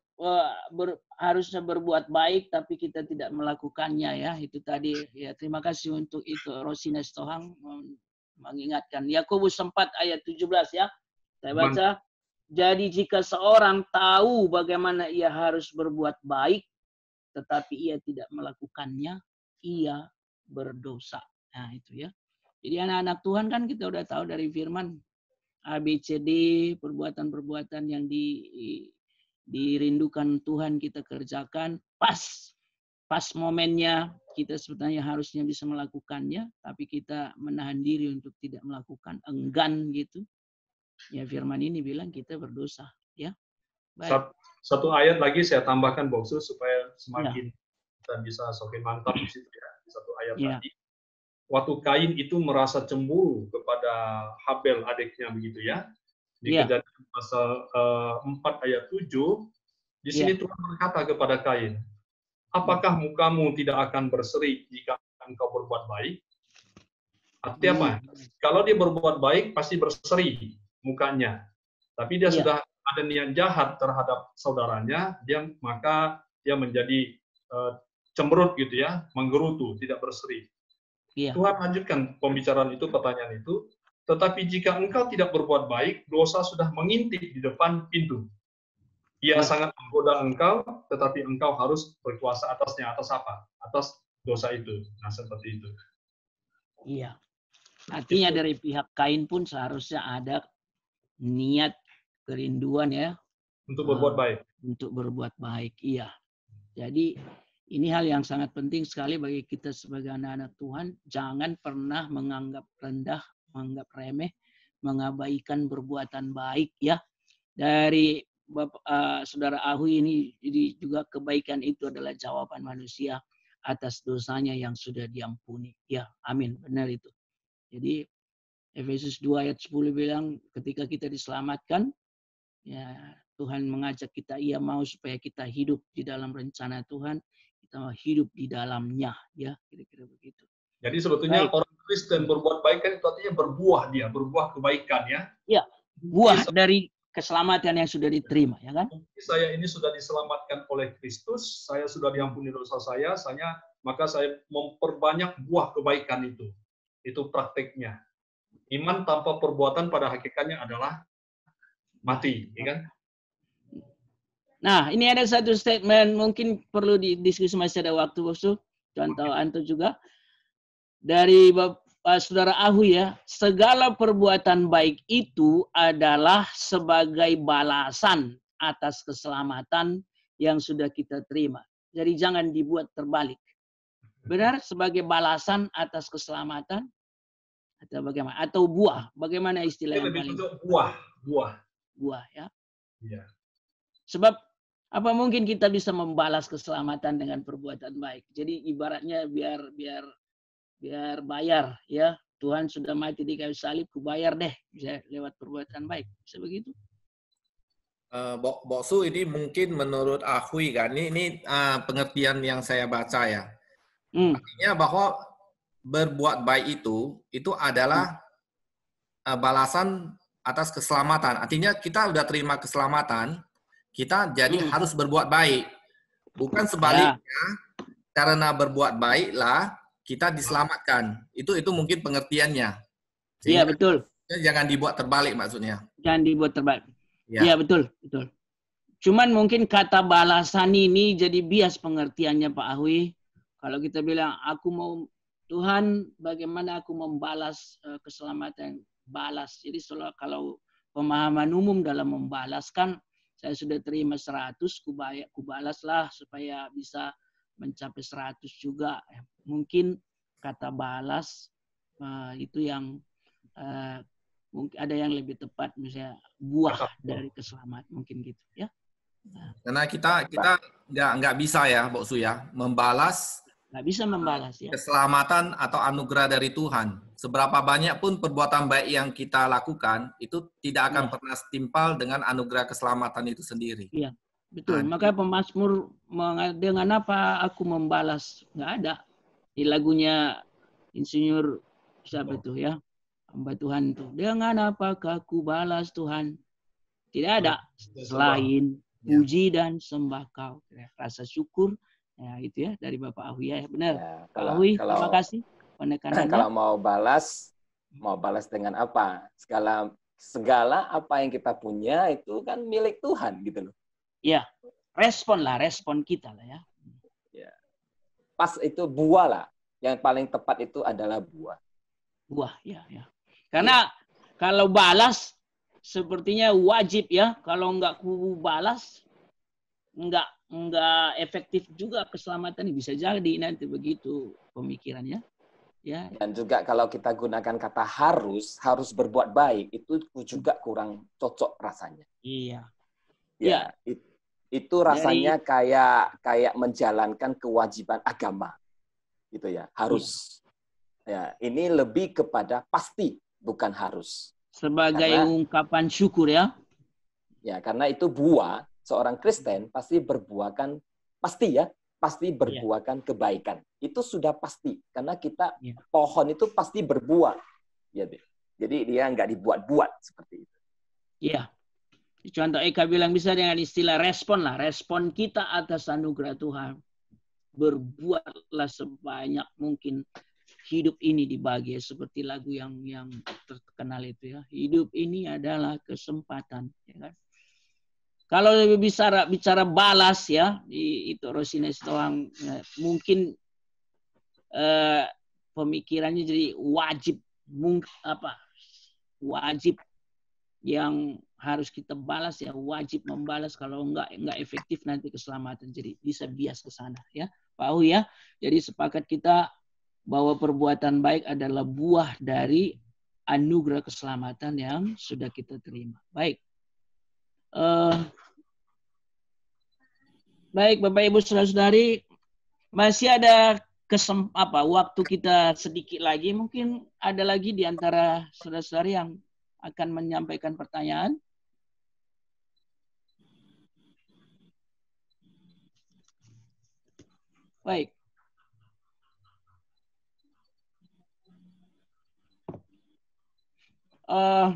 harusnya berbuat baik tapi kita tidak melakukannya ya. Itu tadi ya, terima kasih untuk itu Rosina Stohang mengingatkan. Yakobus 4 ayat 17 ya. Saya baca. Jadi jika seorang tahu bagaimana ia harus berbuat baik, tetapi ia tidak melakukannya, ia berdosa. Nah itu ya. Jadi anak-anak Tuhan kan kita udah tahu dari firman ABCD, perbuatan-perbuatan yang dirindukan Tuhan kita kerjakan. Pas momennya kita sebetulnya harusnya bisa melakukannya, tapi kita menahan diri untuk tidak melakukan, enggan gitu. Ya firman ini bilang kita berdosa ya. Baik. Satu ayat lagi saya tambahkan Boksu supaya semakin kita bisa semakin mantap di situ ya. Satu ayat tadi. Waktu Kain itu merasa cemburu kepada Habel adiknya begitu ya. Di Kejadian pasal 4 ayat 7, di sini Tuhan berkata kepada Kain, apakah mukamu tidak akan berseri jika engkau berbuat baik? Artinya apa? Kalau dia berbuat baik, pasti berseri mukanya. Tapi dia sudah ada niat jahat terhadap saudaranya, maka dia menjadi cemberut gitu ya, menggerutu, tidak berseri. Tuhan lanjutkan pembicaraan itu, pertanyaan itu, tetapi jika engkau tidak berbuat baik, dosa sudah mengintip di depan pintu. Ia sangat menggoda engkau, tetapi engkau harus berkuasa atasnya. Atas apa? Atas dosa itu. Nah, seperti itu. Iya. Artinya dari pihak Kain pun seharusnya ada niat, kerinduan ya. Untuk berbuat baik. Untuk berbuat baik, iya. Jadi ini hal yang sangat penting sekali bagi kita sebagai anak-anak Tuhan. Jangan pernah menganggap rendah, menganggap remeh, mengabaikan perbuatan baik ya. Dari Saudara Ahui ini, jadi juga kebaikan itu adalah jawaban manusia atas dosanya yang sudah diampuni. Ya, amin. Benar itu. Jadi Efesus 2 ayat 10 bilang ketika kita diselamatkan, ya Tuhan mengajak kita, ia mau supaya kita hidup di dalam rencana Tuhan, kita mau hidup di dalamnya, ya kira-kira begitu. Jadi sebetulnya orang Kristen berbuat baik kan itu artinya berbuah kebaikan ya. Iya, buah dari keselamatan yang sudah diterima, ya kan? Saya ini sudah diselamatkan oleh Kristus, saya sudah diampuni dosa saya, maka saya memperbanyak buah kebaikan itu. Itu prakteknya. Iman tanpa perbuatan pada hakikatnya adalah mati, ya kan? Nah, ini ada satu statement mungkin perlu didiskusi, masih ada waktu, Bosu. Contoh Anto juga dari Saudara Ahu ya, segala perbuatan baik itu adalah sebagai balasan atas keselamatan yang sudah kita terima. Jadi jangan dibuat terbalik. Benar, sebagai balasan atas keselamatan atau bagaimana? Atau buah? Bagaimana istilah yang paling? Buah ya. Iya. Sebab apa mungkin kita bisa membalas keselamatan dengan perbuatan baik? Jadi ibaratnya biar bayar ya, Tuhan sudah mati di kayu salib, ku bayar deh, bisa lewat perbuatan baik, bisa begitu. Boksu, ini mungkin menurut Ahui kan, ini pengertian yang saya baca ya. Artinya bahwa berbuat baik itu adalah balasan atas keselamatan. Artinya kita udah terima keselamatan, kita jadi harus berbuat baik. Bukan sebaliknya, karena berbuat baiklah kita diselamatkan. Itu mungkin pengertiannya. Iya, betul. Jangan dibuat terbalik maksudnya. Jangan dibuat terbalik. Iya, betul. Cuman mungkin kata balasan ini jadi bias pengertiannya Pak Ahui. Kalau kita bilang, aku mau Tuhan, bagaimana aku membalas keselamatan, balas. Jadi kalau pemahaman umum dalam membalaskan, saya sudah terima 100, ku balaslah supaya bisa mencapai 100 juga. Mungkin kata balas itu yang mungkin ada yang lebih tepat, misalnya buah dari keselamatan, mungkin gitu ya. Karena kita nggak bisa ya, Boksu ya, membalas. Nggak bisa membalas ya. Keselamatan atau anugerah dari Tuhan. Seberapa banyak pun perbuatan baik yang kita lakukan, itu tidak akan pernah setimpal dengan anugerah keselamatan itu sendiri. Iya, betul. Maka pemazmur dengan apa aku membalas? Nggak ada. Di lagunya Insinyur siapa itu ya? Hamba Tuhan itu. Dengan apakah aku balas Tuhan? Tidak ada selain puji dan sembah Kau. Rasa syukur. Ya, itu ya dari Bapak Ahui ya, benar. Ya, kalau terima kasih penekanannya. Kalau mau balas dengan apa? Segala apa yang kita punya itu kan milik Tuhan gitu loh. Iya, respon kita lah ya. Ya. Pas itu buah lah. Yang paling tepat itu adalah buah. Buah, ya. Karena kalau balas sepertinya wajib ya. Kalau nggak ku balas, nggak efektif juga keselamatan. Bisa jadi nanti begitu pemikirannya. Ya. Dan juga kalau kita gunakan kata harus berbuat baik, itu juga kurang cocok rasanya. Iya. Ya. Itu rasanya kayak menjalankan kewajiban agama. Gitu ya, harus. Ya, ini lebih kepada pasti, bukan harus. Sebagai ungkapan syukur ya. Ya, karena itu buah seorang Kristen pasti berbuahkan, pasti berbuahkan kebaikan. Itu sudah pasti karena kita pohon itu pasti berbuah. Ya, jadi dia nggak dibuat-buat seperti itu. Iya. Contoh Eka bilang bisa dengan istilah respon lah. Respon kita atas anugerah Tuhan. Berbuatlah sebanyak mungkin hidup ini dibagi seperti lagu yang terkenal itu ya. Hidup ini adalah kesempatan, ya kan? Kalau bicara balas ya, itu Rosines Toang mungkin pemikirannya jadi wajib yang harus kita balas ya, wajib membalas, kalau enggak efektif nanti keselamatan, jadi bisa bias ke sana ya Pak Hu ya. Jadi sepakat kita bahwa perbuatan baik adalah buah dari anugerah keselamatan yang sudah kita terima. Baik, baik Bapak Ibu saudara-saudari, masih ada waktu kita sedikit lagi, mungkin ada lagi di antara saudara-saudari yang akan menyampaikan pertanyaan. Baik.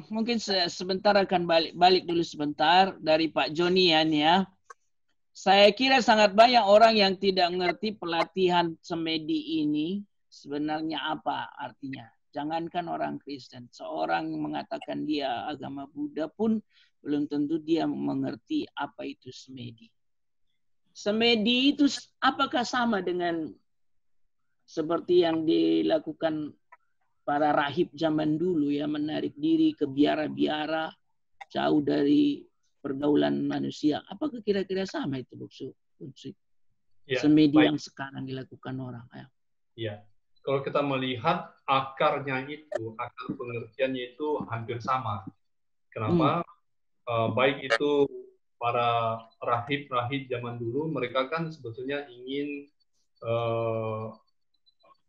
Mungkin sebentar akan balik dulu sebentar dari Pak Joni ya. Saya kira sangat banyak orang yang tidak mengerti pelatihan semedi ini sebenarnya apa artinya. Jangankan orang Kristen, seorang yang mengatakan dia agama Buddha pun belum tentu dia mengerti apa itu semedi. Semedi itu apakah sama dengan seperti yang dilakukan para rahib zaman dulu ya, menarik diri ke biara-biara jauh dari pergaulan manusia? Apakah kira-kira sama itu, Buksu? Ya, semedi yang sekarang dilakukan orang. Iya. Kalau kita melihat akarnya itu, akar pengertiannya itu hampir sama. Kenapa? Baik itu para rahib-rahib zaman dulu, mereka kan sebetulnya ingin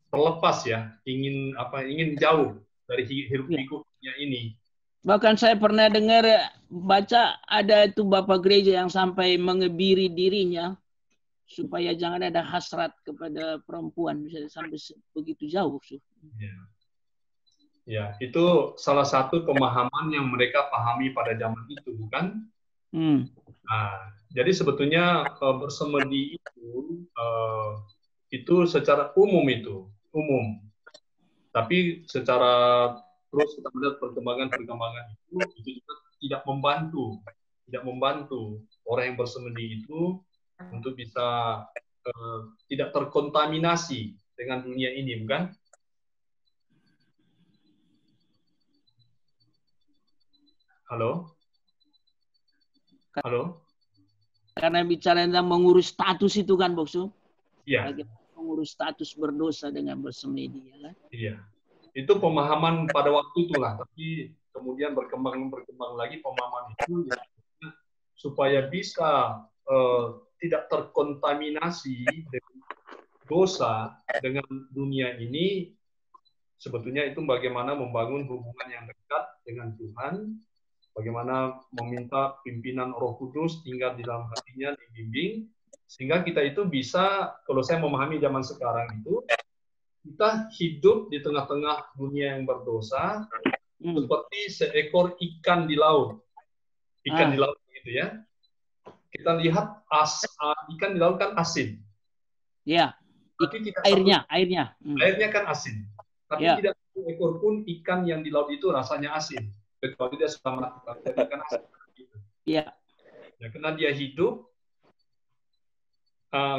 terlepas ya, ingin jauh dari hirup-pikuknya ini. Bahkan saya pernah baca ada itu bapak gereja yang sampai mengebiri dirinya supaya jangan ada hasrat kepada perempuan, bisa sampai begitu jauh. Ya, itu salah satu pemahaman yang mereka pahami pada zaman itu, bukan? Nah, jadi sebetulnya bersemedi itu secara umum umum. Tapi secara terus kita melihat perkembangan itu juga tidak membantu orang yang bersemedi itu untuk bisa tidak terkontaminasi dengan dunia ini, bukan? Halo? Karena bicara tentang mengurus status itu kan, Boksu? Iya. Mengurus status berdosa dengan bersemedi, ya kan? Iya. Itu pemahaman pada waktu itulah, tapi kemudian berkembang lagi pemahaman itu ya, supaya bisa tidak terkontaminasi dengan dosa dengan dunia ini. Sebetulnya itu bagaimana membangun hubungan yang dekat dengan Tuhan, bagaimana meminta pimpinan Roh Kudus tinggal di dalam hatinya, dibimbing, sehingga kita itu bisa, kalau saya memahami zaman sekarang itu, kita hidup di tengah-tengah dunia yang berdosa, seperti seekor ikan di laut. Ikan di laut gitu ya. Kita lihat ikan di laut kan asin. Ya. Tapi tidak airnya kan asin. Tapi tidak satu ekor pun ikan yang di laut itu rasanya asin. Kecuali dia sudah melakukan ikan asin. Iya. Ya, karena dia hidup,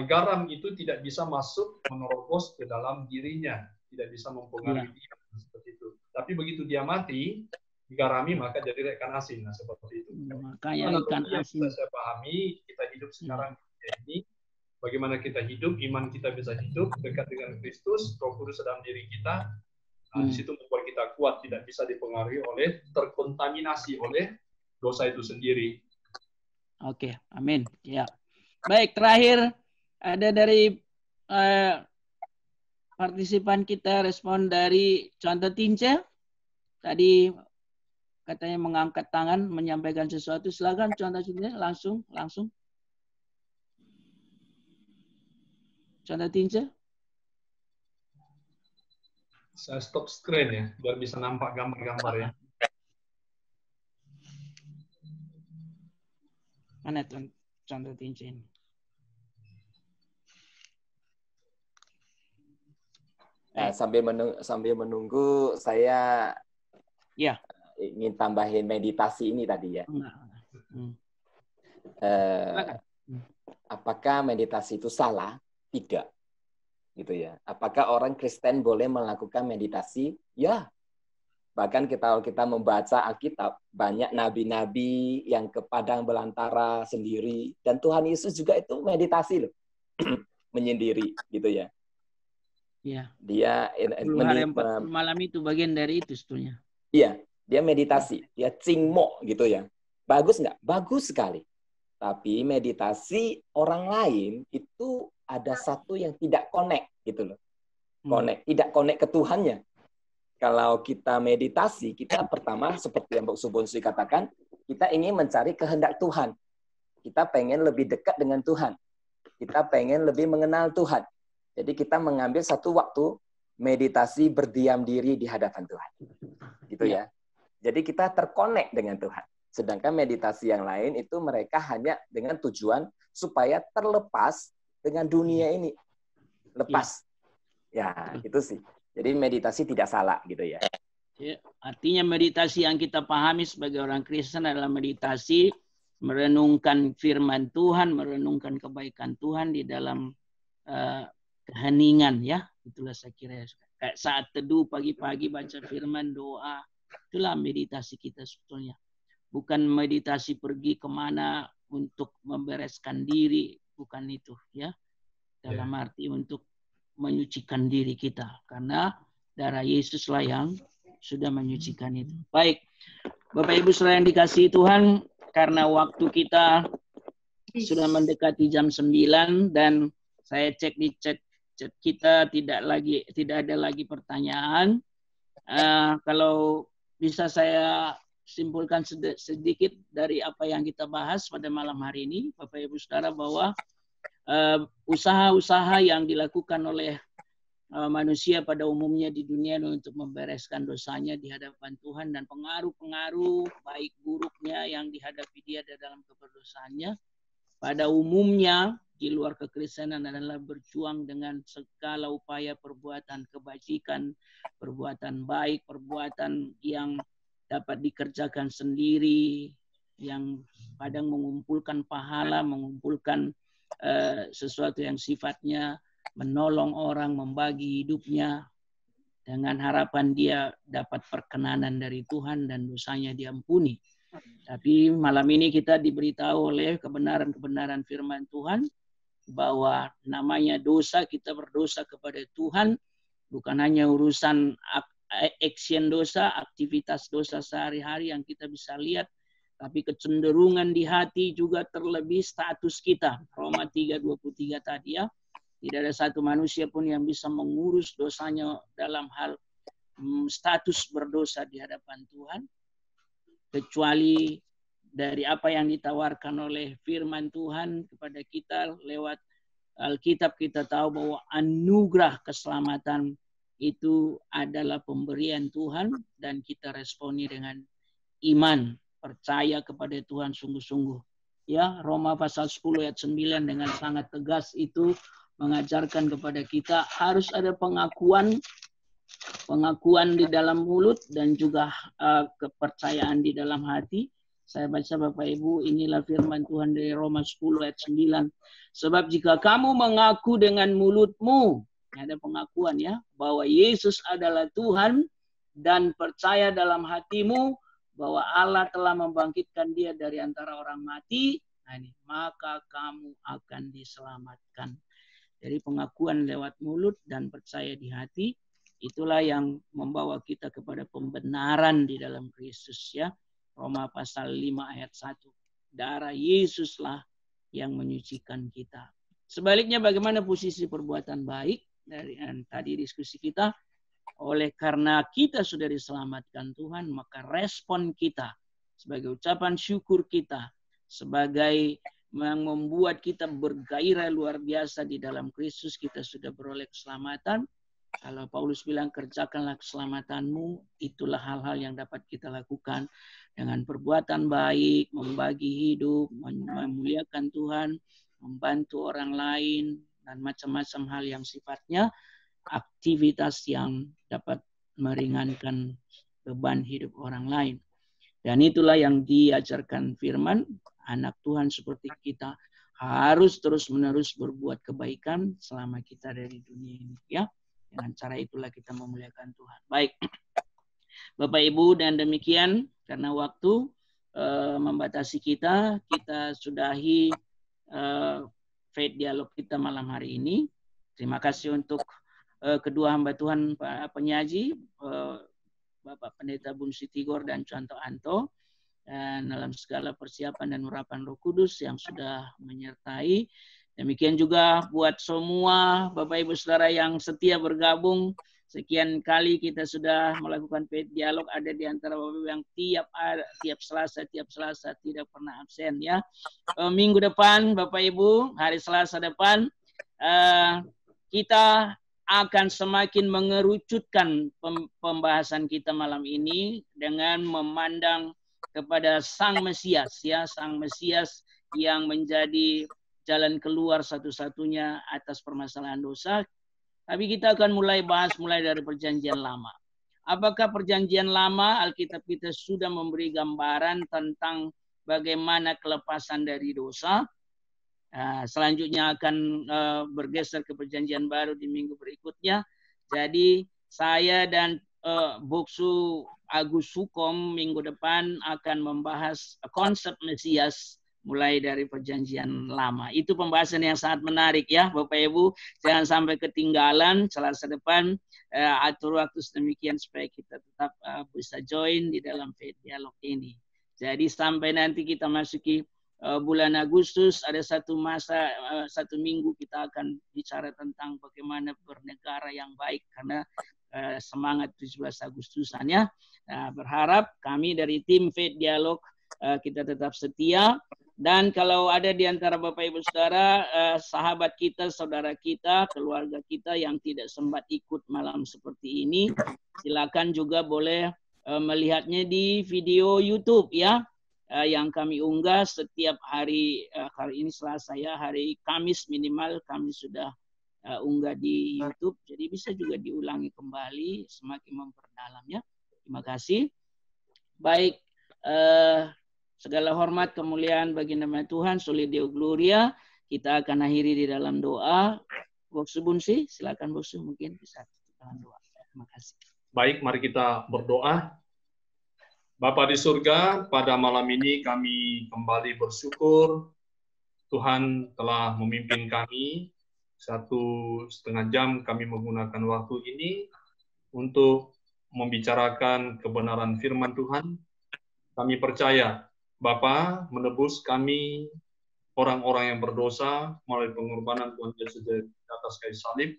garam itu tidak bisa masuk menerobos ke dalam dirinya, tidak bisa mempengaruhi dia seperti itu. Tapi begitu dia mati, digarami maka jadi ikan asin. Nah, seperti itu. Makanya ikan asin. Saya pahami kita hidup sekarang ini, bagaimana kita hidup, iman kita bisa hidup dekat dengan Kristus, Roh Kudus dalam diri kita. Nah, di situ membuat kita kuat, tidak bisa dipengaruhi terkontaminasi oleh dosa itu sendiri. Oke, amin. Ya. Baik, terakhir ada dari partisipan kita respon dari contoh Tince. Tadi katanya mengangkat tangan, menyampaikan sesuatu. Silakan contoh langsung. Contoh tinja. Saya stop screen ya, biar bisa nampak gambar-gambar ya. Mana contoh tinja ini? Nah, sambil menunggu saya ingin tambahin meditasi ini tadi ya. Apakah meditasi itu salah? Tidak. Gitu ya. Apakah orang Kristen boleh melakukan meditasi? Ya. Bahkan kalau kita membaca Alkitab, banyak nabi-nabi yang ke padang belantara sendiri, dan Tuhan Yesus juga itu meditasi loh. Menyendiri gitu ya. Iya. Dia 10 hari 40 malam itu bagian dari itu sebetulnya. Iya, dia meditasi, dia cingmo gitu ya. Bagus nggak? Bagus sekali. Tapi meditasi orang lain itu ada satu yang tidak connect gitu loh. Tidak connect ke Tuhannya. Kalau kita meditasi, kita pertama seperti yang Mbak Subonsi katakan, kita ingin mencari kehendak Tuhan. Kita pengen lebih dekat dengan Tuhan. Kita pengen lebih mengenal Tuhan. Jadi kita mengambil satu waktu meditasi berdiam diri di hadapan Tuhan. Gitu ya. Jadi kita terkonek dengan Tuhan. Sedangkan meditasi yang lain itu mereka hanya dengan tujuan supaya terlepas dengan dunia ini. Lepas. Ya, itu sih. Jadi meditasi tidak salah gitu ya. Artinya meditasi yang kita pahami sebagai orang Kristen adalah meditasi merenungkan firman Tuhan, merenungkan kebaikan Tuhan di dalam keheningan ya. Itulah saya kira kayak saat teduh pagi-pagi baca firman, doa. Itulah meditasi kita sebetulnya. Bukan meditasi pergi kemana untuk membereskan diri, bukan itu ya. Dalam arti untuk menyucikan diri kita, karena darah Yesuslah yang sudah menyucikan itu. Baik, Bapak Ibu saudara yang dikasihi Tuhan, karena waktu kita sudah mendekati jam 9 dan saya cek di chat kita tidak ada lagi pertanyaan. Kalau bisa saya simpulkan sedikit dari apa yang kita bahas pada malam hari ini, Bapak Ibu Saudara, bahwa usaha-usaha yang dilakukan oleh manusia pada umumnya di dunia untuk membereskan dosanya di hadapan Tuhan dan pengaruh-pengaruh baik buruknya yang dihadapi dia dalam keberdosaannya pada umumnya di luar kekristenan adalah berjuang dengan segala upaya perbuatan kebajikan, perbuatan baik, perbuatan yang dapat dikerjakan sendiri, yang kadang mengumpulkan pahala, mengumpulkan sesuatu yang sifatnya menolong orang, membagi hidupnya dengan harapan dia dapat perkenanan dari Tuhan dan dosanya diampuni. Tapi malam ini kita diberitahu oleh kebenaran-kebenaran firman Tuhan bahwa namanya dosa, kita berdosa kepada Tuhan, bukan hanya urusan action dosa, aktivitas dosa sehari-hari yang kita bisa lihat, tapi kecenderungan di hati juga terlebih status kita. Roma 3:23 tadi ya. Tidak ada satu manusia pun yang bisa mengurus dosanya dalam hal status berdosa di hadapan Tuhan. Kecuali dari apa yang ditawarkan oleh firman Tuhan kepada kita lewat Alkitab, kita tahu bahwa anugerah keselamatan itu adalah pemberian Tuhan dan kita responi dengan iman, percaya kepada Tuhan sungguh-sungguh. Ya, Roma pasal 10 ayat 9 dengan sangat tegas itu mengajarkan kepada kita harus ada pengakuan di dalam mulut dan juga kepercayaan di dalam hati. Saya baca Bapak Ibu, inilah firman Tuhan dari Roma 10 ayat 9. Sebab jika kamu mengaku dengan mulutmu, ada pengakuan ya, bahwa Yesus adalah Tuhan dan percaya dalam hatimu bahwa Allah telah membangkitkan dia dari antara orang mati, maka kamu akan diselamatkan. Dari pengakuan lewat mulut dan percaya di hati, itulah yang membawa kita kepada pembenaran di dalam Kristus ya. Roma pasal 5 ayat 1. Darah Yesuslah yang menyucikan kita. Sebaliknya bagaimana posisi perbuatan baik dari tadi diskusi kita? Oleh karena kita sudah diselamatkan Tuhan, maka respon kita sebagai ucapan syukur kita, sebagai yang membuat kita bergairah luar biasa di dalam Kristus, kita sudah beroleh keselamatan. Kalau Paulus bilang kerjakanlah keselamatanmu, itulah hal-hal yang dapat kita lakukan dengan perbuatan baik, membagi hidup, memuliakan Tuhan, membantu orang lain, dan macam-macam hal yang sifatnya aktivitas yang dapat meringankan beban hidup orang lain. Dan itulah yang diajarkan firman, anak Tuhan seperti kita harus terus-menerus berbuat kebaikan selama kita dari dunia ini. Ya, dengan cara itulah kita memuliakan Tuhan. Baik, Bapak Ibu, dan demikian karena waktu membatasi kita sudahi Faith Dialog kita malam hari ini. Terima kasih untuk kedua hamba Tuhan penyaji, Bapak Pendeta Bun Sitigor dan Conto Anto, dan dalam segala persiapan dan urapan Roh Kudus yang sudah menyertai. Demikian juga buat semua Bapak Ibu Saudara yang setia bergabung. Sekian kali kita sudah melakukan Faith Dialog, ada di antara Bapak Ibu yang tiap Selasa tidak pernah absen ya. Minggu depan Bapak Ibu, hari Selasa depan kita akan semakin mengerucutkan pembahasan kita malam ini dengan memandang kepada Sang Mesias, ya, Sang Mesias yang menjadi jalan keluar satu-satunya atas permasalahan dosa. Tapi kita akan mulai dari Perjanjian Lama. Apakah Perjanjian Lama Alkitab kita sudah memberi gambaran tentang bagaimana kelepasan dari dosa? Selanjutnya akan bergeser ke Perjanjian Baru di minggu berikutnya. Jadi saya dan Boksu Agus Sukom minggu depan akan membahas konsep Mesias mulai dari Perjanjian Lama. Itu pembahasan yang sangat menarik ya Bapak Ibu. Jangan sampai ketinggalan Selasa depan. Atur waktu sedemikian supaya kita tetap bisa join di dalam Faith Dialog ini. Jadi sampai nanti kita masuki bulan Agustus, ada satu minggu kita akan bicara tentang bagaimana bernegara yang baik karena semangat 17 Agustusan ya. Berharap kami dari tim Faith Dialog kita tetap setia, dan kalau ada di antara Bapak Ibu Saudara, sahabat kita, saudara kita, keluarga kita yang tidak sempat ikut malam seperti ini, silakan juga boleh melihatnya di video YouTube ya. Yang kami unggah setiap hari ini Selasa ya, hari Kamis minimal kami sudah unggah di YouTube, jadi bisa juga diulangi kembali semakin memperdalamnya. Terima kasih. Baik, segala hormat kemuliaan bagi nama Tuhan, Soli Deo Gloria. Kita akan akhiri di dalam doa. Boksu Bunsi, silakan Boksu mungkin bisa dalam doa. Terima kasih. Baik, mari kita berdoa. Bapa di surga, pada malam ini kami kembali bersyukur Tuhan telah memimpin kami 1,5 jam kami menggunakan waktu ini untuk membicarakan kebenaran firman Tuhan. Kami percaya Bapa menebus kami orang-orang yang berdosa melalui pengorbanan Tuhan Yesus di atas kayu salib.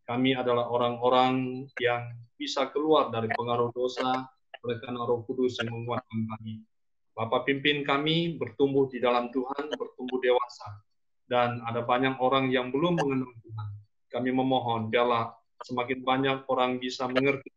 Kami adalah orang-orang yang bisa keluar dari pengaruh dosa oleh karena Roh Kudus yang menguatkan kami. Bapa pimpin kami bertumbuh di dalam Tuhan, bertumbuh dewasa. Dan ada banyak orang yang belum mengenal Tuhan. Kami memohon, biarlah semakin banyak orang bisa mengerti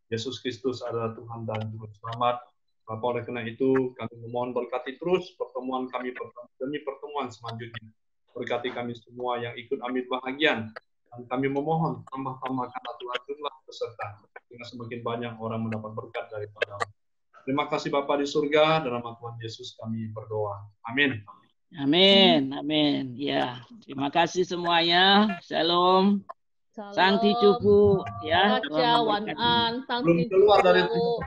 Yesus Kristus adalah Tuhan dan Juru Selamat. Bapa, oleh karena itu kami memohon berkati terus pertemuan kami demi pertemuan selanjutnya. Berkati kami semua yang ikut ambil bahagian. Dan kami memohon tambah-tambahkanlah Tuhan jumlah peserta. Sehingga semakin banyak orang mendapat berkat daripada. Terima kasih Bapa di surga, dalam nama Tuhan Yesus kami berdoa. Amin. Amin, amin. Ya, terima kasih semuanya. Shalom. Salam. Santi cupu ya. Raja Wan An, Santi Belum keluar dari cupu.